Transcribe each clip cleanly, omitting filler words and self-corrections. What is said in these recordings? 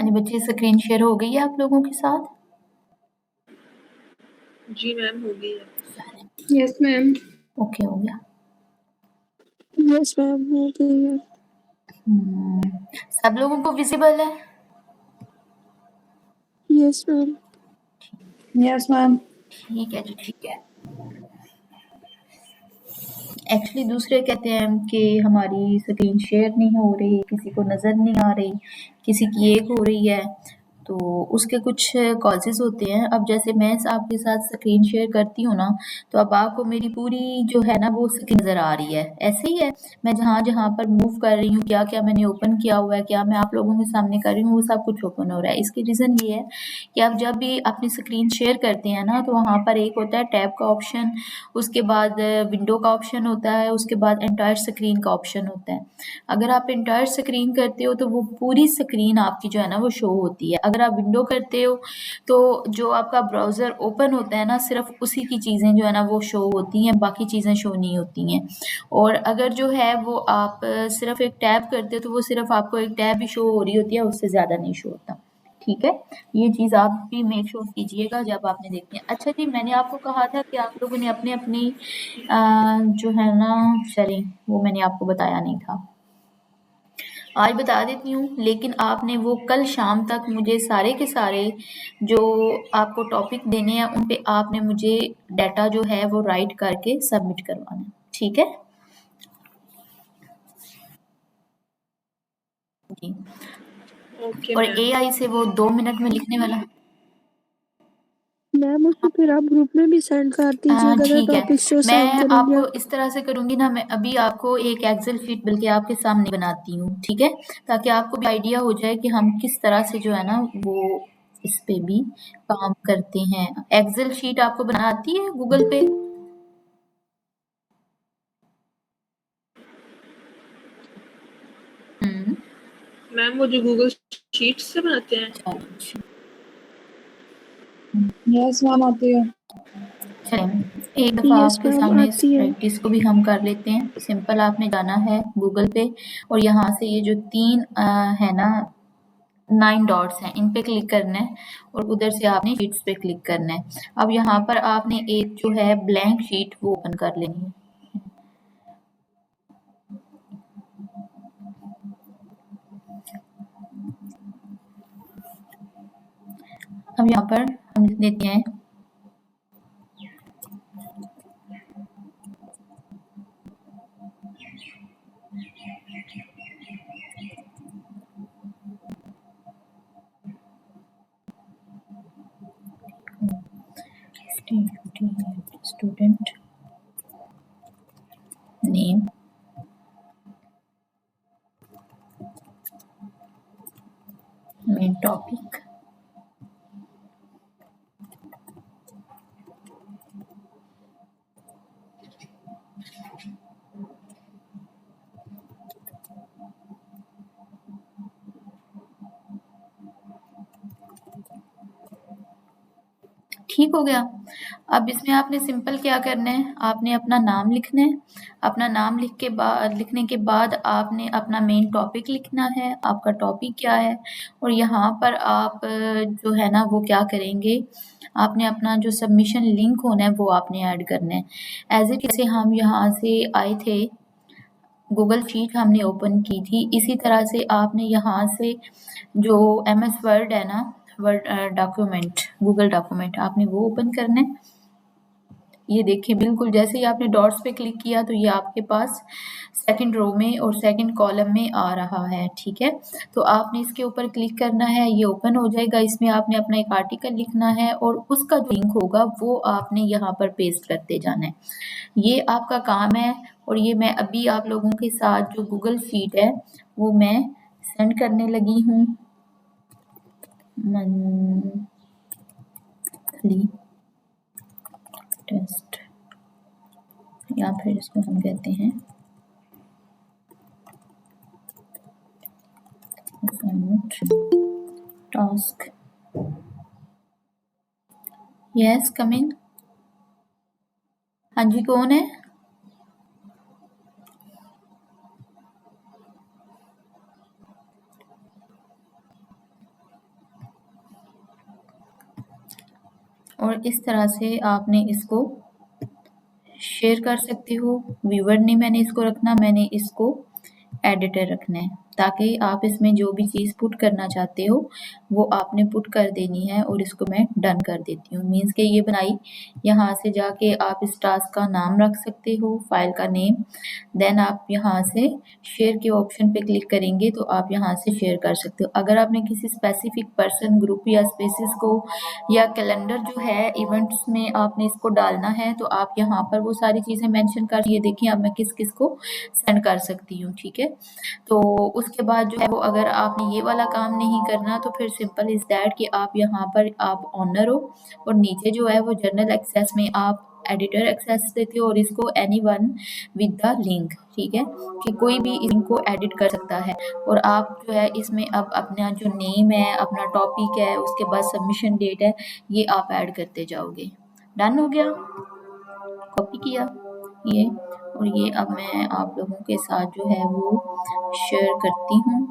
हाँ जी बच्चे, screen share हो गई है आप लोगों के साथ? जी मैम, हो गई है। Yes ma'am. ओके, हो गया। यस मैम, हो गई है। सब लोगों को विजिबल है? Yes ma'am. Yes ma'am. ठीक है जी, ठीक है। एक्चुअली दूसरे कहते हैं कि हमारी स्क्रीन शेयर नहीं हो रही, किसी को नज़र नहीं आ रही, किसी की एक हो रही है, तो उसके कुछ कॉजेज़ होते हैं। अब जैसे मैं आपके साथ स्क्रीन शेयर करती हूँ ना, तो अब आपको मेरी पूरी जो है ना वो स्क्रीन नज़र आ रही है। ऐसे ही है, मैं जहाँ पर मूव कर रही हूँ, क्या-क्या मैंने ओपन किया हुआ है, क्या मैं आप लोगों के सामने कर रही हूँ, वो सब कुछ ओपन हो रहा है। इसकी रीज़न ये है कि आप जब भी अपनी स्क्रीन शेयर करते हैं ना, तो वहाँ पर एक होता है टैब का ऑप्शन, उसके बाद विंडो का ऑप्शन होता है, उसके बाद एंटायर स्क्रीन का ऑप्शन होता है। अगर आप एंटायर स्क्रीन करते हो तो वो पूरी स्क्रीन आपकी जो है ना वो शो होती है। अगर आप विंडो करते हो तो जो आपका ब्राउज़र ओपन होता है ना, सिर्फ उसी की चीज़ें जो है ना वो शो होती हैं, बाकी चीज़ें शो नहीं होती हैं। और अगर जो है वो आप सिर्फ एक टैब करते हो तो वो सिर्फ आपको एक टैब ही शो हो रही होती है, उससे ज़्यादा नहीं शो होता। ठीक है, ये चीज़ आप भी मेक श्योर कीजिएगा जब आपने देखनी है। अच्छा जी, मैंने आपको कहा था कि आप लोगों ने अपनी जो है ना, चलिए वो मैंने आपको बताया नहीं था, आज बता देती हूँ। लेकिन आपने वो कल शाम तक मुझे सारे के सारे जो आपको टॉपिक देने हैं उन पे आपने मुझे डाटा जो है वो राइट करके सबमिट करवाना है, ठीक है जी। ओके और मैम। AI से वो 2 मिनट में लिखने वाला, मैम उसको फिर आप ग्रुप में भी सेंड कर दीजिएगा ना, ठीक है। टॉपिक्स जो सेंड मैं करेंगे आपको आप। इस तरह से करूँगी ना, मैं अभी आपको एक एक्सेल शीट बल्कि आपके सामने बनाती हूँ, ठीक है? ताकि आपको भी आइडिया हो जाए कि हम किस तरह से जो है ना वो इस पे भी काम करते हैं। एक्सेल शीट आपको बनाना आती है गूगल पे? मैम वो जो गूगल शीट्स से बनाते हैं? अच्छा। यस मैम, आती है। चलिए एक दफ़ा यस आपके मैम, सामने इस आती है। प्रैक्टिस को भी हम कर लेते हैं। सिंपल आपने जाना है गूगल पे और यहाँ से ये जो 3 है ना 9 डॉट्स हैं, इन पे क्लिक करना है और उधर से आपने शीट्स पे क्लिक करना है। अब यहाँ पर आपने एक जो है ब्लैंक शीट वो ओपन कर लेनी है। अब यहाँ पर हम लिख देते हैं स्टूडेंट नेम मेन टॉपिक ठीक हो गया। अब इसमें आपने सिंपल क्या करना है, आपने अपना नाम लिखना है। अपना नाम लिखने के बाद आपने अपना मेन टॉपिक लिखना है, आपका टॉपिक क्या है और यहाँ पर आप जो है ना वो क्या करेंगे, आपने अपना जो सबमिशन लिंक होना है वो आपने ऐड करना है। एज़ इट जैसे हम यहाँ से आए थे, गूगल शीट हमने ओपन की थी, इसी तरह से आपने यहाँ से जो MS वर्ड है ना, वर्ड डॉक्यूमेंट, गूगल डॉक्यूमेंट, आपने वो ओपन करना है। ये देखिए बिल्कुल जैसे ही आपने डॉट्स पे क्लिक किया तो ये आपके पास सेकंड रो में और सेकंड कॉलम में आ रहा है, ठीक है? तो आपने इसके ऊपर क्लिक करना है, ये ओपन हो जाएगा। इसमें आपने अपना एक आर्टिकल लिखना है और उसका जो लिंक होगा वो आपने यहाँ पर पेस्ट करते जाना है। ये आपका काम है और ये मैं अभी आप लोगों के साथ जो गूगल शीट है वो मैं सेंड करने लगी हूँ। मंथली टेस्ट या फिर इसको हम कहते हैं टास्क। यस, कम इन। हाँ जी, कौन है? और इस तरह से आपने इसको शेयर कर सकते हो। व्यूअर नहीं मैंने इसको रखना, मैंने इसको एडिटर रखना है, ताकि आप इसमें जो भी चीज़ पुट करना चाहते हो वो आपने पुट कर देनी है। और इसको मैं डन कर देती हूँ, मीन्स के ये बनाई। यहाँ से जाके आप इस टास्क का नाम रख सकते हो, फाइल का नेम। देन आप यहाँ से शेयर के ऑप्शन पे क्लिक करेंगे तो आप यहाँ से शेयर कर सकते हो। अगर आपने किसी स्पेसिफिक पर्सन, ग्रुप या स्पेसिस को या कैलेंडर जो है इवेंट्स में आपने इसको डालना है तो आप यहाँ पर वो सारी चीज़ें मेंशन कर, ये देखिए अब मैं किस किस को सेंड कर सकती हूँ, ठीक है। तो उसके बाद जो है वो अगर आपने ये वाला काम नहीं करना तो फिर सिंपल इज़ दैट कि आप यहाँ पर आप ओनर हो और नीचे जो है वो जनरल एक्सेस में आप एडिटर एक्सेस देते हो और इसको एनीवन विद द लिंक, ठीक है, कि कोई भी इनको एडिट कर सकता है। और आप जो है इसमें अब अपना जो नेम है, अपना टॉपिक है, उसके बाद सबमिशन डेट है, ये आप ऐड करते जाओगे। डन हो गया, कॉपी किया ये, और ये अब मैं आप लोगों के साथ जो है वो शेयर करती हूँ।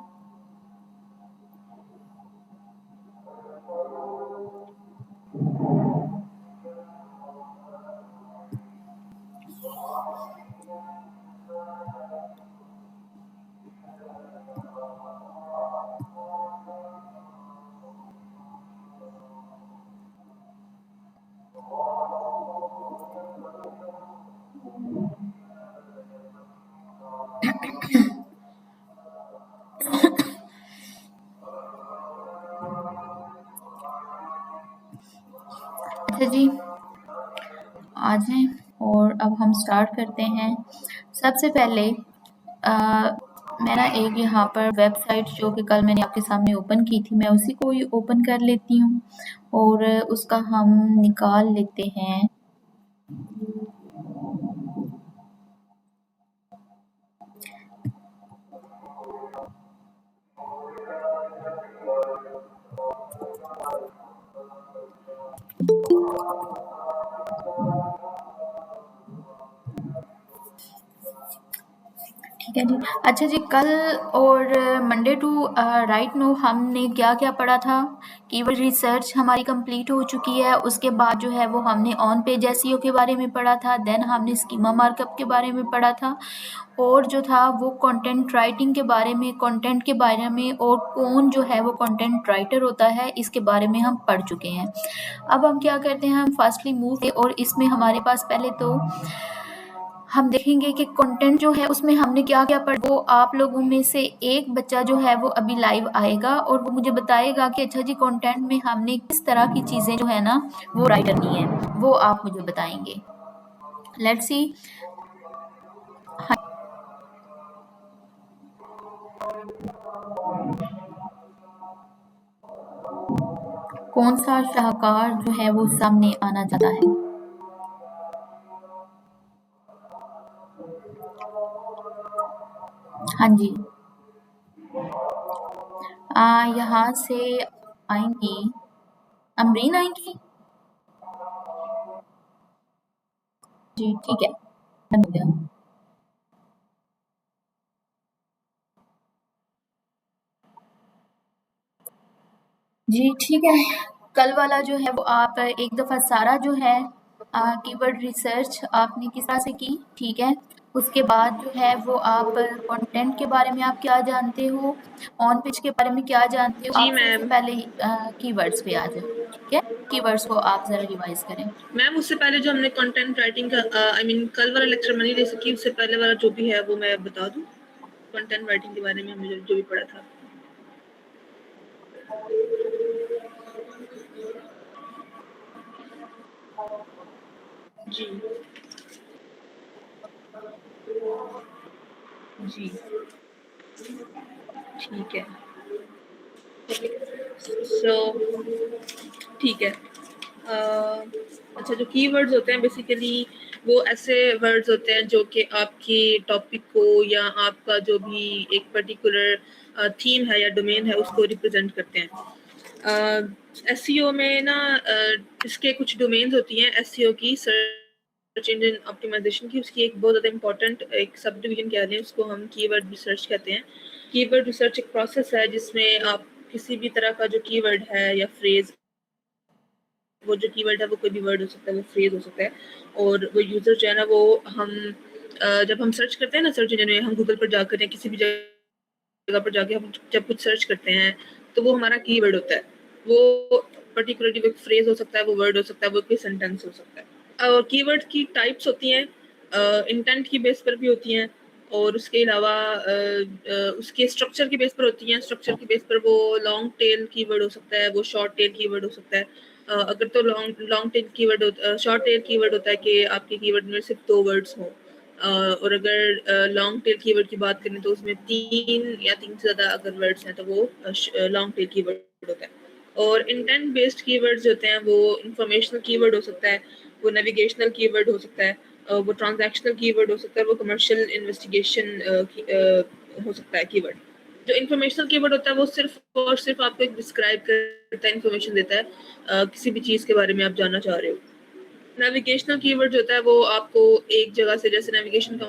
अच्छा जी, आ जाएं और अब हम स्टार्ट करते हैं। सबसे पहले मेरा एक यहाँ पर वेबसाइट जो कि कल मैंने आपके सामने ओपन की थी, मैं उसी को ही ओपन कर लेती हूँ और उसका हम निकाल लेते हैं। ठीक है जी। अच्छा जी, कल और मंडे टू राइट नो हमने क्या क्या पढ़ा था? कीवर्ड रिसर्च हमारी कंप्लीट हो चुकी है। उसके बाद जो है वो हमने ऑन पेज एसईओ के बारे में पढ़ा था। देन हमने स्कीमा मार्कअप के बारे में पढ़ा था और जो था वो कंटेंट राइटिंग के बारे में, कंटेंट के बारे में, और कौन जो है वो कंटेंट राइटर होता है इसके बारे में हम पढ़ चुके हैं। अब हम क्या करते हैं, हम फास्टली मूव और इसमें हमारे पास पहले तो हम देखेंगे कि कंटेंट जो है उसमें हमने क्या क्या पढ़ा। वो आप लोगों में से एक बच्चा जो है वो अभी लाइव आएगा और वो मुझे बताएगा कि अच्छा जी कंटेंट में हमने किस तरह की चीज़ें जो है ना वो राइट करनी है, वो आप मुझे बताएंगे। Let's see. कौन सा शाहकार जो है वो सामने आना चाहता है? हाँ जी, यहाँ से आएंगी, अमरीन आएंगी जी, ठीक है, बन गया जी, ठीक है। कल वाला जो है वो आप एक दफ़ा सारा जो है कीवर्ड रिसर्च आपने किस तरह से की, ठीक है। उसके बाद जो है वो आप कंटेंट के बारे में आप क्या जानते हो, ऑन पेज के बारे में क्या जानते हो, जी आप सबसे मैम। पहले कीवर्ड्स पे आ जाए, ठीक है। कीवर्ड्स को आप ज़रा रिवाइज करें। मैम उससे पहले जो हमने कंटेंट राइटिंग का आई मीन कल वाला लेक्चर मैं नहीं ले सकी, उससे पहले वाला जो भी है वो मैं बता दूं। कंटेंट राइटिंग के बारे में हमने जो भी पढ़ा था। जी जी, ठीक है। सो ठीक है। अच्छा, जो कीवर्ड्स होते हैं बेसिकली वो ऐसे वर्ड्स होते हैं जो कि आपकी टॉपिक को या आपका जो भी एक पर्टिकुलर थीम है या डोमेन है उसको रिप्रेजेंट करते हैं। एसईओ में ना इसके कुछ डोमेन्स होती हैं एसईओ की, सर्च इंजन ऑप्टिमाइजेशन की। उसकी एक बहुत ज़्यादा इंपॉर्टेंट एक सब डिवीजन कह लें उसको, हम कीवर्ड रिसर्च कहते हैं। कीवर्ड रिसर्च एक प्रोसेस है जिसमें आप किसी भी तरह का जो कीवर्ड है या फ्रेज वो जो कीवर्ड है वो कोई भी वर्ड हो सकता है, वो फ्रेज हो सकता है, और वो यूज़र जो है ना वो हम जब हम सर्च करते हैं ना सर्च इंजन में, हम गूगल पर जाकर या किसी भी जगह पर जाके हम जब कुछ सर्च करते हैं तो वो हमारा कीवर्ड होता है। वो पर्टिकुलरली वो फ्रेज हो सकता है, वो वर्ड हो सकता है, वो कोई सेंटेंस हो सकता है। और कीवर्ड की टाइप्स होती हैं, इंटेंट की बेस पर भी होती हैं, और उसके अलावा उसके स्ट्रक्चर की बेस पर होती हैं। स्ट्रक्चर की बेस पर वो लॉन्ग टेल कीवर्ड हो सकता है, वो शॉर्ट टेल कीवर्ड हो सकता है। अगर तो long tail keyword short tail keyword होता है कि आपके कीवर्ड में सिर्फ 2 वर्ड्स हों, और अगर लॉन्ग टेल कीवर्ड की बात करें तो उसमें 3 या 3 से ज़्यादा अगर वर्ड्स हैं तो वो लॉन्ग टेल कीवर्ड होता है। और इंटेंट बेस्ड कीवर्ड्स होते हैं वो इंफॉर्मेशनल कीवर्ड हो सकता है, वो नेविगेशनल कीवर्ड हो सकता है, वो ट्रांजैक्शनल कीवर्ड हो सकता है, वो कमर्शियल इन्वेस्टिगेशन हो सकता है कीवर्ड। जो इन्फॉर्मेशनल कीवर्ड होता है वो सिर्फ और सिर्फ आपको एक डिस्क्राइब करता है, इन्फॉर्मेशन देता है किसी भी चीज़ के बारे में आप जानना चाह रहे हो। नेविगेशनल कीवर्ड जो होता है वो आपको एक जगह से, जैसे नेविगेशन का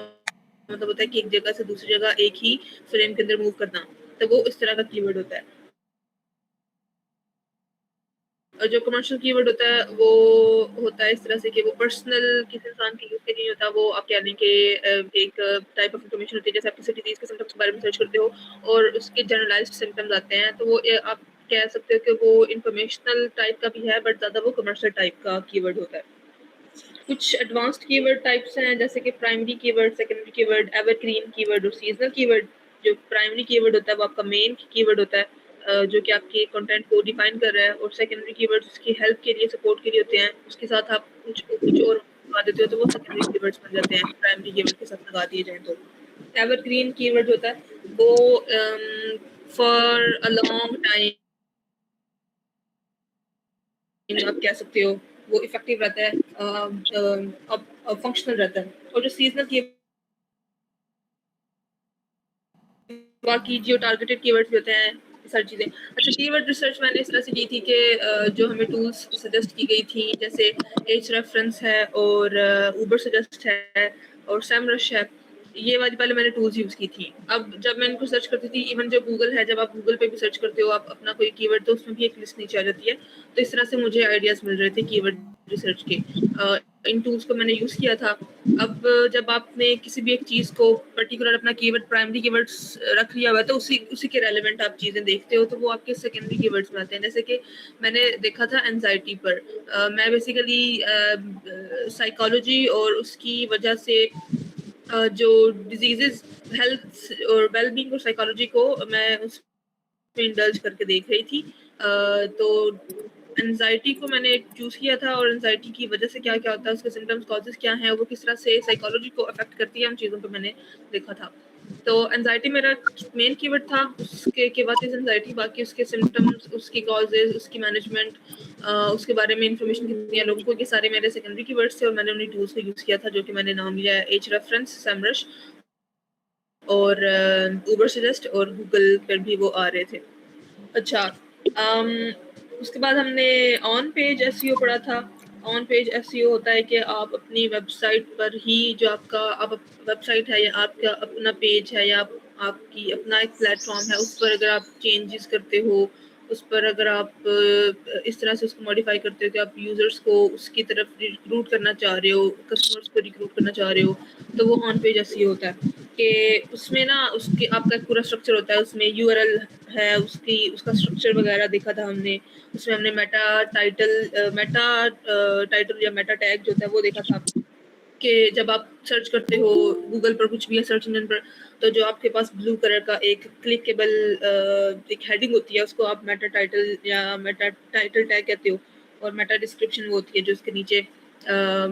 मतलब होता है कि एक जगह से दूसरी जगह एक ही फ्रेम के अंदर मूव करना, तो वो इस तरह का कीवर्ड होता है। और जो कमर्शियल कीवर्ड होता है वो होता है इस तरह से कि वो पर्सनल किसी इंसान के यूज के लिए होता है। वो आप कह लें कि एक टाइप ऑफ इन्फॉर्मेशन होती है, जैसे आप किसी डिजीज के सिम्टम्स के बारे में सर्च करते हो और उसके जनरलाइज्ड सिम्टम्स आते हैं, तो वो आप कह सकते हो कि वो इंफॉर्मेशनल टाइप का भी है, बट ज़्यादा वो कमर्शियल टाइप का कीवर्ड होता है। कुछ एडवांस्ड कीवर्ड टाइप्स हैं, जैसे कि primary keyword, secondary keyword, evergreen keyword और सीजनल कीवर्ड। जो प्राइमरी कीवर्ड होता है वो आपका मेन कीवर्ड होता है, जो कि आपके कंटेंट को डिफाइन कर रहा है, और सेकेंडरी कीवर्ड उसकी हेल्प के लिए, सपोर्ट के लिए होते हैं। उसके साथ आप कुछ और लगा देते हो तो वो सेकेंडरी कीवर्ड्स बन जाते हैं, प्राइमरी कीवर्ड के साथ लगा दिए जाए तो। एवरग्रीन कीवर्ड होता है वो फॉर अ लॉन्ग टाइम आप कह सकते हो, वो इफेक्टिव रहता है, फंक्शनल रहता है। और जो सीजनल की बाकी जो टारगेटेड कीवर्ड्स भी होते हैं, सारी चीज़ें। अच्छा, कीवर्ड रिसर्च मैंने इस तरह से की थी कि जो हमें टूल्स सजेस्ट की गई थी, जैसे एच रेफरेंस है और ऊबर सजेस्ट है और सैमरश है, ये वाली पहले मैंने टूल्स यूज़ की थी। अब जब मैं इनको सर्च करती थी, इवन जो गूगल है, जब आप गूगल पे भी सर्च करते हो आप अपना कोई कीवर्ड, तो उसमें भी एक लिस्ट नीचे आ जाती है। तो इस तरह से मुझे आइडियाज़ मिल रहे थे कीवर्ड रिसर्च के। इन टूल्स को मैंने यूज़ किया था। अब जब आपने किसी भी एक चीज़ को पर्टिकुलर अपना कीवर्ड, प्राइमरी कीवर्ड्स रख लिया हुआ है, तो उसी के रेलेवेंट आप चीज़ें देखते हो, तो वो आपके सेकेंडरी कीवर्ड्स में आते हैं। जैसे कि मैंने देखा था एंजाइटी पर। मैं बेसिकली साइकोलॉजी और उसकी वजह से जो डिजीजेस, हेल्थ और वेलबींग और साइकोलॉजी को मैं उसमें इंडल्ज करके देख रही थी। तो एंजाइटी को मैंने चूज़ किया था, और एंजाइटी की वजह से क्या-क्या होता है, उसके सिम्पटम्स, कॉजेज़ क्या हैं, वो किस तरह से साइकोलॉजी को अफ़ेक्ट करती है, उन चीज़ों को मैंने देखा था। तो एंजाइटी मेरा मेन कीवर्ड था, उसके बाद इज़ एंजाइटी, बाकी उसके सिम्पटम्स, उसकी कॉजेज़, उसकी मैनेजमेंट, उसके बारे में इन्फॉर्मेशन कितनी है लोगों को, ये सारे मेरे सेकेंडरी कीवर्ड्स थे, और मैंने उन्हीं टूल्स को यूज़ किया था, जो कि मैंने नाम लिया है एच रेफरेंस, सैमरश और ऊबर सजेस्ट, और गूगल पर भी वो आ रहे थे। अच्छा, उसके बाद हमने ऑन पेज एसईओ पढ़ा था। ऑन पेज एसईओ होता है कि आप अपनी वेबसाइट पर ही, जो आपका आप वेबसाइट है या आपका अपना पेज है या आपकी अपना एक प्लेटफॉर्म है, उस पर अगर आप चेंजेस करते हो, उस पर अगर आप इस तरह से उसको मॉडिफाई करते हो कि आप यूज़र्स को उसकी तरफ रिक्रूट करना चाह रहे हो, कस्टमर्स को रिक्रूट करना चाह रहे हो, तो वो ऑन पेज एसईओ होता है। कि उसमें ना उसके आपका एक पूरा स्ट्रक्चर होता है, उसमें यूआरएल है, उसका स्ट्रक्चर वगैरह देखा था हमने। उसमें हमने मेटा टाइटल या मेटा टैग जो होता है वो देखा था, कि जब आप सर्च करते हो गूगल पर कुछ भी या सर्च इंजन पर, तो जो आपके पास ब्लू कलर का एक क्लिकेबल एक हेडिंग होती है, उसको आप मेटा टाइटल या मेटा टाइटल टैग कहते हो, और मेटा डिस्क्रिप्शन वो होती है जो इसके नीचे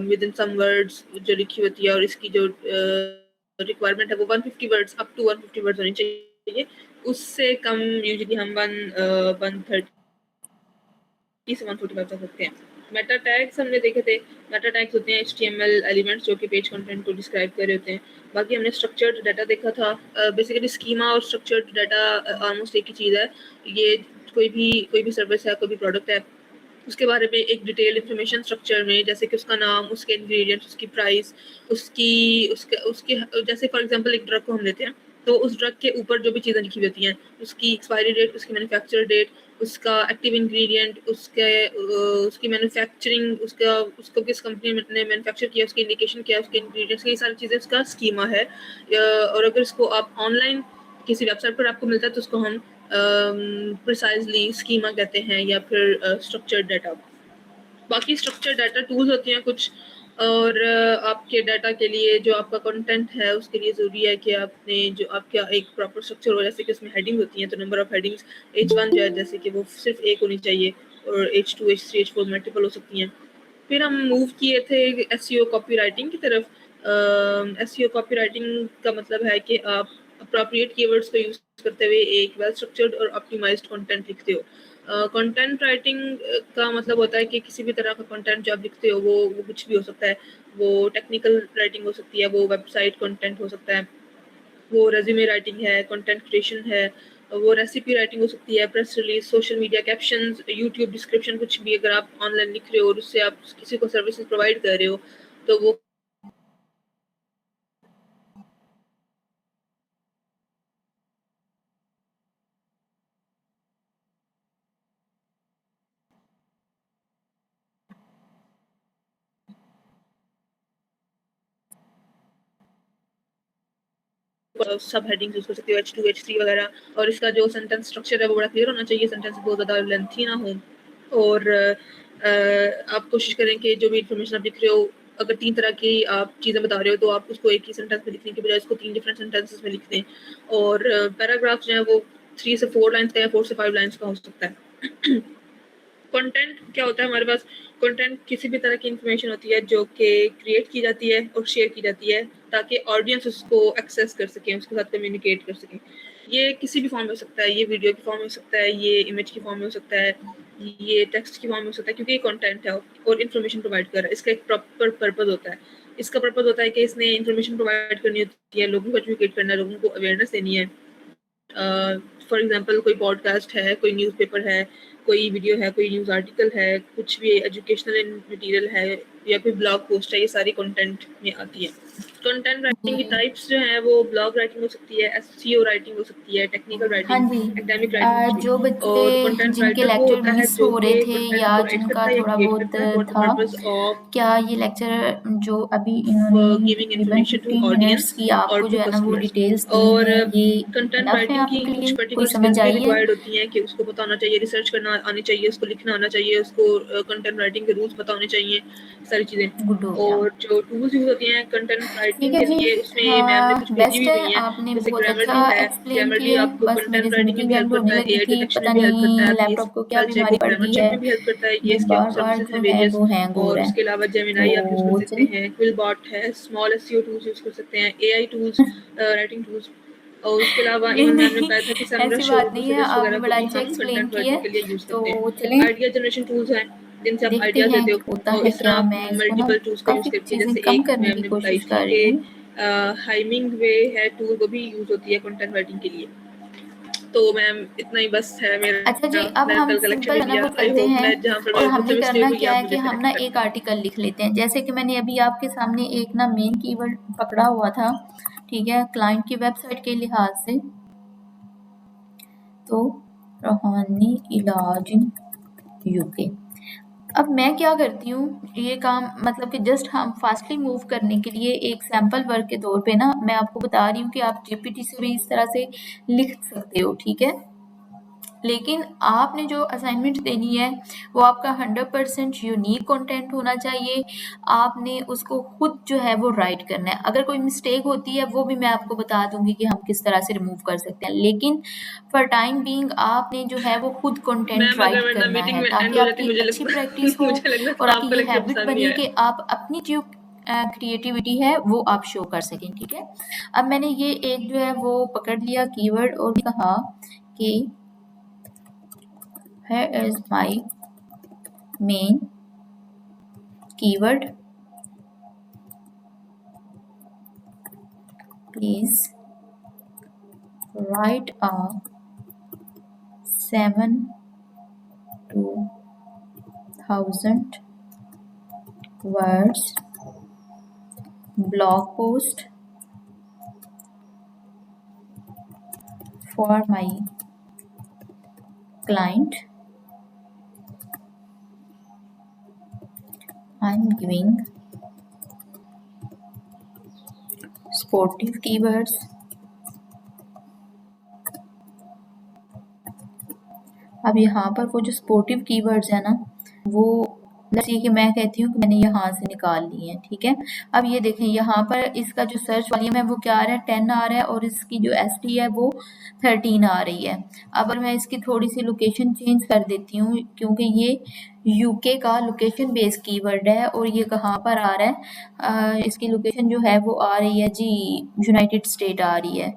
विद इन सम वर्ड्स जो लिखी होती है, और इसकी जो रिक्वायरमेंट है वो 150 वर्ड्स, अप टू 150 वर्ड्स होनी चाहिए। उससे कम यूजुअली हम 130 से 145 तक रखते हैं। मेटा टैग्स हमने देखे थे। मेटा टैग्स होते हैं HTML एलिमेंट्स जो कि पेज कंटेंट को डिस्क्राइब कर रहे होते हैं। बाकी हमने स्ट्रक्चर्ड डाटा देखा था। बेसिकली स्कीमा और स्ट्रक्चर्ड डाटा ऑलमोस्ट एक ही चीज़ है। ये कोई भी सर्विस है, कोई भी प्रोडक्ट है, उसके बारे में एक डिटेल इन्फॉर्मेशन स्ट्रक्चर में, जैसे कि उसका नाम, उसके इंग्रेडिएंट्स, उसकी प्राइस, उसके जैसे फॉर एग्जांपल एक ड्रग को हम लेते हैं, तो उस ड्रग के ऊपर जो भी चीज़ें लिखी होती हैं, उसकी एक्सपायरी डेट, उसकी मैन्युफैक्चर डेट, उसका एक्टिव इंग्रेडिएंट, उसकी मैन्युफैक्चरिंग, उसको किस कंपनी ने मैन्युफैक्चर किया, उसकी इंडिकेशन क्या है, उसके इंग्रेडिएंट्स, ये सारी चीज़ें उसका स्कीमा है। और अगर इसको आप ऑनलाइन किसी वेबसाइट पर आपको मिलता है तो उसको हम प्रिसाइजली स्कीमा कहते हैं या फिर स्ट्रक्चर्ड डाटा। बाकी स्ट्रक्चर डाटा टूल्स होती हैं कुछ, और आपके डाटा के लिए जो आपका कंटेंट है उसके लिए ज़रूरी है कि आपने जो आपका एक प्रॉपर स्ट्रक्चर हो, जैसे कि उसमें हेडिंग होती हैं तो नंबर ऑफ हेडिंग्स H1 जो है जैसे कि वो सिर्फ एक होनी चाहिए, और H2 H3 H4 मल्टीपल हो सकती हैं। फिर हम मूव किए थे SEO कॉपी राइटिंग की तरफ। SEO कॉपी राइटिंग का मतलब है कि आप अप्रोप्रिएट कीवर्ड्स को यूज़ करते हुए एक वेल स्ट्रक्चर्ड और ऑप्टिमाइज्ड कंटेंट लिखते हो। कंटेंट राइटिंग का मतलब होता है कि किसी भी तरह का कंटेंट जो आप लिखते हो वो कुछ भी हो सकता है। वो टेक्निकल राइटिंग हो सकती है, वो वेबसाइट कंटेंट हो सकता है, वो रेज्यूमे राइटिंग है, कंटेंट क्रिएशन है, वो रेसिपी राइटिंग हो सकती है, press release, social media captions, YouTube description, कुछ भी अगर आप ऑनलाइन लिख रहे हो और उससे आप किसी को सर्विसेज प्रोवाइड कर रहे हो तो वो सब हेडिंग यूज कर सकते हो, H2 H3 वगैरह। और इसका जो सेंटेंस स्ट्रक्चर है वो बड़ा क्लियर होना चाहिए, सेंटेंस बहुत ज़्यादा लेंथी ना हो। और आप कोशिश करें कि जो भी इन्फॉर्मेशन आप लिख रहे हो, अगर 3 तरह की आप चीज़ें बता रहे हो तो आप उसको एक ही सेंटेंस में लिखने के बजाय उसको 3 डिफरेंट सेंटेंसेस में लिख दें। और पैराग्राफ जो है वो 3 से 4 लाइन्स का या 4 से 5 लाइन्स का हो सकता है। कंटेंट क्या होता है हमारे पास? कंटेंट किसी भी तरह की इंफॉर्मेशन होती है जो कि क्रिएट की जाती है और शेयर की जाती है ताकि ऑडियंस उसको एक्सेस कर सकें, उसके साथ कम्युनिकेट कर सकें। ये किसी भी फॉर्म में हो सकता है, ये वीडियो की फॉर्म में हो सकता है, ये इमेज की फॉर्म में हो सकता है, ये टेक्स्ट की फॉर्म में हो सकता है, क्योंकि ये कंटेंट है और इन्फॉर्मेशन प्रोवाइड कर रहा है। इसका एक प्रॉपर पर्पज होता है। इसका पर्पज होता है कि इसने इन्फॉर्मेशन प्रोवाइड करनी होती है, लोगों को एजुकेट करना है, लोगों को अवेयरनेस देनी है। फॉर एग्जांपल कोई पॉडकास्ट है, कोई न्यूज़पेपर है, कोई वीडियो है, कोई न्यूज़ आर्टिकल है, कुछ भी एजुकेशनल मटेरियल है या फिर ब्लॉग पोस्ट है, ये सारी कंटेंट में आती है। कंटेंट राइटिंग की टाइप्स जो हैं वो ब्लॉग राइटिंग हो सकती है, SEO राइटिंग हो सकती है, टेक्निकल हाँ राइटिंग, जी। एकेडमिक राइटिंग कुछ भी। जो बच्चे और कंटेंट जिनके राइटर वो लेक्चर होता है मिस जो हो रहे कि थे कंटेंट या को राइट जिनका करता है या थोड़ा क्रिएट बहुत करता है फॉर द था, पर्पस ऑफ क्या ये लेक्चर जो अभी इन्होंने गिविंग तकरीबन इन्फॉर्मेशन टू 15 मिनट्स ऑडियंस की और आपको टू जो है ना वो कस्टमर्स। डिटेल्स दी और हैं, ये कंटेंट इनफ है राइटिंग की आपके कुछ लिए? कोई पर्टिकुलर समझ स्किल्स भी आई है? रिक्वायर्ड होती हैं कि उसको पता होना चाहिए, रिसर्च करना आनी चाहिए, उसको लिखना आना चाहिए, उसको कंटेंट राइटिंग के रूल्स पता होने चाहिए, सारी चीज़ें। गुड हो गया। और जो टूल्स यूज़ होती हैं कंटेंट ठीक राइटिंग है के जी। लिए, उसमें मैम ने कुछ हाँ, भेजी बेस्ट भी है, हुई हैं। आपने जैसे बहुत अच्छा ग्रामरली है, एक्सप्लेन ग्रामरली किया है। आपको बस मेरे कंटेंट से राइटिंग में मीटिंग भी एंड हेल्प होने करता है, लगी AI थी, डिटेक्शन पता में भी हेल्प करता है, नहीं आपकी लैपटॉप को क्या स्पेल बीमारी चेकिंग, पड़ ग्रामर गई चेक है, में भी हेल्प करता है, ये ये इसके बार बार सर्विसेज हैं जो है वेरियस। वो हैंग हो और रहा है। उसके अलावा जेमिनाई आप यूज़ कर तो सकते चलिए, हैं, क्विलबॉट है, स्मॉल SEO टूल्स यूज़ कर सकते हैं, AI टूल्स, राइटिंग टूल्स। और उसके अलावा नहीं इवन मैम ने नहीं, बताया था कि ऐसी सेमरश और बात नहीं है, उडूसिरिस आपने वगैरह को बड़ा भी अच्छा हम एक्सप्लेन कंटेंट किया राइटिंग है। के लिए यूज़ तो करते हैं। चलें, आइडिया जनरेशन टूल्स हैं जिनसे आप देखते आइडियाज़ हैं देते हो। होता और है इस क्या। तरह मैं इसको ना मल्टीपल टूल्स का यूज़ काफ़ी करके, चीज़ें जैसे कम एक करने मैम की ने बताई कोशिश थी कर कि रही हूँ। हाइमिंग वे है टूल, वो भी यूज़ होती है कंटेंट राइटिंग के लिए। तो मैम इतना ही बस है अच्छा जी, मेरा। अब मैंने हम कल का लेक्चर सिंपल ले है ना लिया। वो आई करते होप हैं, मैं जहाँ पर और मेरे हमने मुझसे करना मिस्टेक हुई क्या आप है कि मुझे हम करेक्ट ना कर एक दें। आर्टिकल लिख लेते हैं। जैसे कि मैंने अभी आपके सामने एक ना मेन कीवर्ड पकड़ा हुआ था, ठीक है, क्लाइंट की वेबसाइट के लिहाज से, तो रूहानी इलाज इन यूके। अब मैं क्या करती हूँ, ये काम मतलब कि जस्ट हम फास्टली मूव करने के लिए एक सैम्पल वर्क के तौर पे ना मैं आपको बता रही हूँ कि आप जीपीटी से भी इस तरह से लिख सकते हो, ठीक है। लेकिन आपने जो असाइनमेंट देनी है वो आपका 100% यूनिक कंटेंट होना चाहिए। आपने उसको खुद जो है वो राइट करना है। अगर कोई मिस्टेक होती है वो भी मैं आपको बता दूंगी कि हम किस तरह से रिमूव कर सकते हैं, लेकिन फॉर टाइम बीइंग आपने जो है वो खुद कंटेंट मैम अगर राइट वरना करना मीटिंग है में एंड ताकि हो जाती, आपकी मुझे अच्छी लगता प्रैक्टिस हो मुझे लगता और था आपकी आपको ये लेक्चर हैबिट पसंद नहीं बने आया। कि आप अपनी जो क्रिएटिविटी है वो आप शो कर सकें, ठीक है। अब मैंने ये एक जो है वो पकड़ लिया कीवर्ड और कहा कि here is my main keyword, please write a 7 to 1000 words blog post for my client I'm giving sportive keywords. अब यहाँ पर वो जो स्पोर्टिव कीवर्ड्स है ना, वो जैसे कि मैं कहती हूँ कि मैंने यहाँ से निकाल लिए हैं, ठीक है। अब ये देखें यहाँ पर इसका जो सर्च वॉल्यूम है वो क्या आ रहा है, 10 आ रहा है, और इसकी जो एसटी है वो 13 आ रही है। अब अगर मैं इसकी थोड़ी सी लोकेशन चेंज कर देती हूँ, क्योंकि ये यूके का लोकेशन बेस्ड कीवर्ड है, और ये कहाँ पर आ रहा है, इसकी लोकेशन जो है वो आ रही है जी यूनाइटेड स्टेट आ रही है।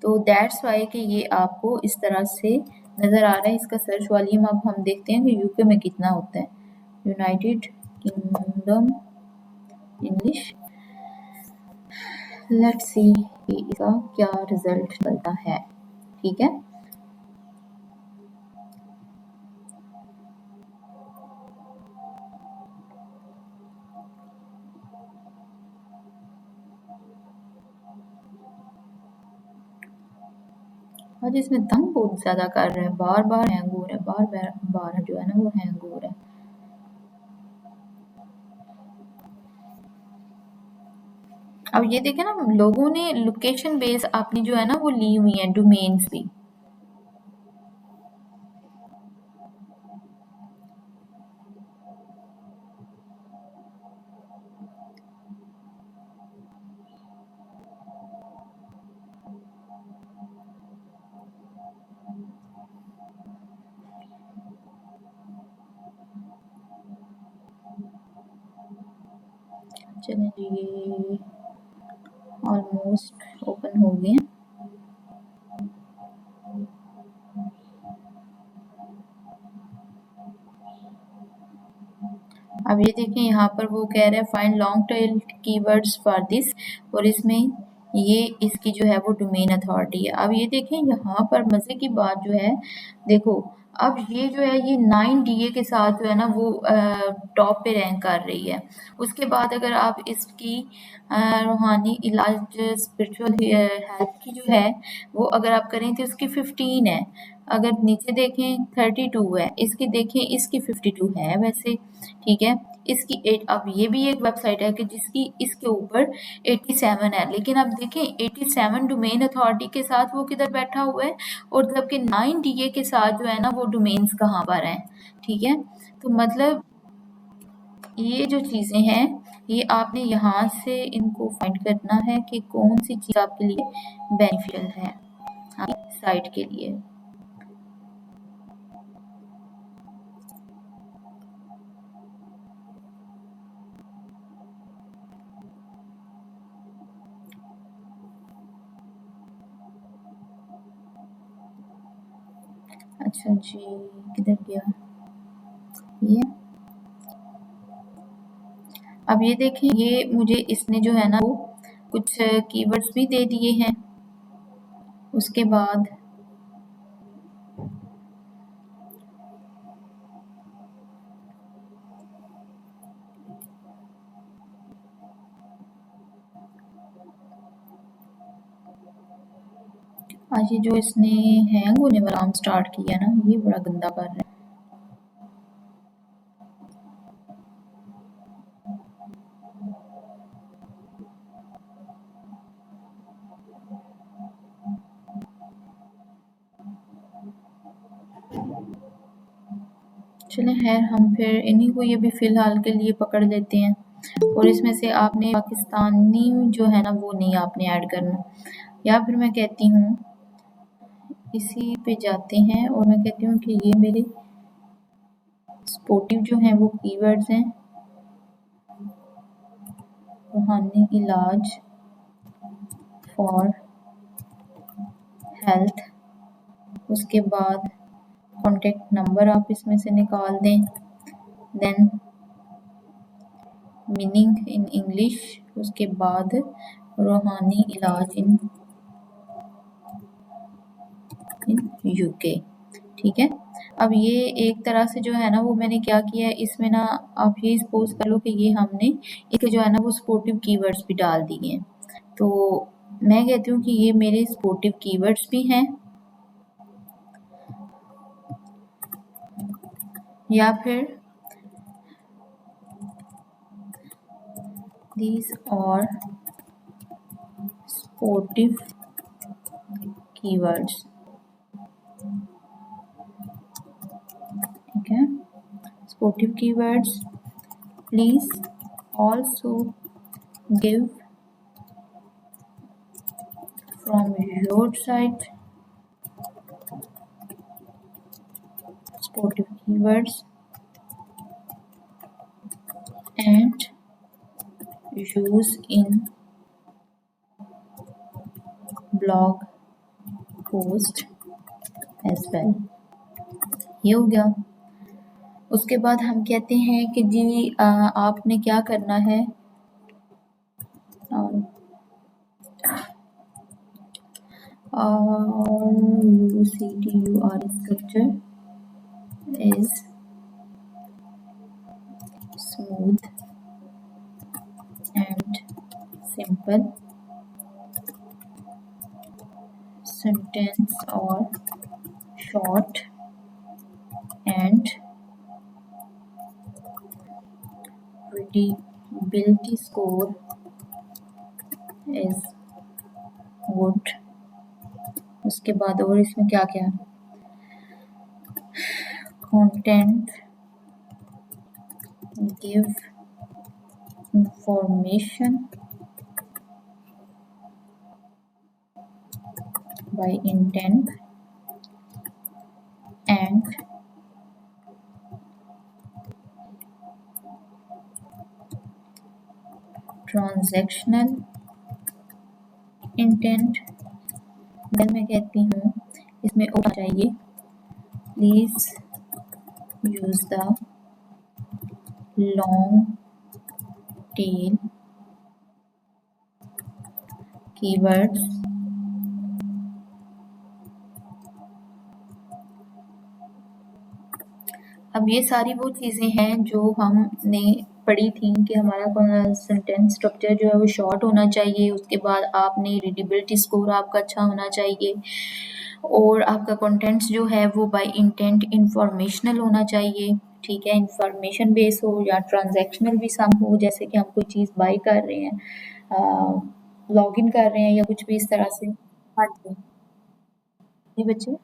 तो दैट्स वाई कि ये आपको इस तरह से नज़र आ रहा है। इसका सर्च वॉल्यूम अब हम देखते हैं कि यूके में कितना होता है। United kingdom English, let's see कि इसका क्या रिजल्ट निकलता है, ठीक है। आज इसमें तंग बहुत ज़्यादा कर रहा है, बार बार हैंग हो रहा है, बार बार जो है ना वो हैंग हो रहा है। अब ये देखें ना, लोगों ने लोकेशन बेस अपनी जो है ना वो ली हुई है, डोमेन्स भी। चलें जी, ये ऑलमोस्ट ओपन हो गए। अब ये देखें यहाँ पर वो कह रहा है find long tail keywords for this, और इसमें ये इसकी जो है वो डोमेन अथॉरिटी है। अब ये देखें यहाँ पर मज़े की बात जो है, देखो अब ये जो है ये 9 DA के साथ जो है ना वो टॉप पे रैंक कर रही है। उसके बाद अगर आप इसकी रूहानी इलाज स्पिरिचुअल हेल्थ की जो है वो अगर आप करें तो उसकी 15 है। अगर नीचे देखें 32 है, इसकी देखें इसकी 52 है वैसे, ठीक है। इसकी 8, अब ये भी एक वेबसाइट है कि जिसकी इसके ऊपर 87 है, लेकिन अब देखें 87 डोमेन अथॉरिटी के साथ वो किधर बैठा हुआ है, और जबकि 9 DA के साथ जो है ना वो डोमेन्स कहाँ पर हैं, ठीक है। तो मतलब ये जो चीज़ें हैं ये आपने यहाँ से इनको फाइंड करना है कि कौन सी चीज़ आपके लिए बेनिफिशियल है आपकी साइट के लिए। अच्छा जी, किधर गया ये। अब ये देखें ये मुझे इसने जो है ना वो कुछ कीवर्ड्स भी दे दिए हैं। उसके बाद आज ये जो इसने हैंग होने वाला काम स्टार्ट किया ना, ये बड़ा गंदा कर रहा है। चलें खैर, हम फिर इन्हीं को ये भी फ़िलहाल के लिए पकड़ लेते हैं, और इसमें से आपने पाकिस्तानी जो है ना वो नहीं आपने ऐड करना। या फिर मैं कहती हूँ इसी पे जाते हैं और मैं कहती हूँ कि ये मेरे स्पोर्टिव जो हैं वो कीवर्ड्स हैं, रूहानी इलाज फॉर हेल्थ। उसके बाद कॉन्टेक्ट नंबर आप इसमें से निकाल दें, देन मीनिंग इन इंग्लिश, उसके बाद रूहानी इलाज इन यूके, ठीक है। अब ये एक तरह से जो है ना वो मैंने क्या किया है इसमें ना, आप ये सपोज कर लो कि ये हमने एक जो है ना वो स्पोर्टिव कीवर्ड्स भी डाल दिए हैं। तो मैं कहती हूँ कि ये मेरे स्पोर्टिव कीवर्ड्स भी हैं, या फिर these are sportive keywords. Okay, sportive keywords. Please also give from your side sportive keywords and use in blog post as well. ये हो गया। उसके बाद हम कहते हैं कि जी आपने क्या करना है, UCTUR structure is smooth and simple. Sentence or short and readability score is good. उसके बाद और इसमें क्या क्या है, content give information by intent and transactional intent. Then मैं कहती हूँ इसमें होना चाहिए please use the long tail keywords अब ये सारी वो चीज़ें हैं जो हमने पढ़ी थी कि हमारा सेंटेंस स्ट्रक्चर जो है वो शॉर्ट होना चाहिए, उसके बाद आपने रीडेबिलिटी स्कोर आपका अच्छा होना चाहिए और आपका कंटेंट्स जो है वो बाय इंटेंट इंफॉर्मेशनल होना चाहिए। ठीक है, इंफॉर्मेशन बेस हो या ट्रांजैक्शनल भी सम हो, जैसे कि हम कोई चीज़ बाय कर रहे हैं, लॉग इन कर रहे हैं या कुछ भी इस तरह से। हाँ जी जी बच्चे,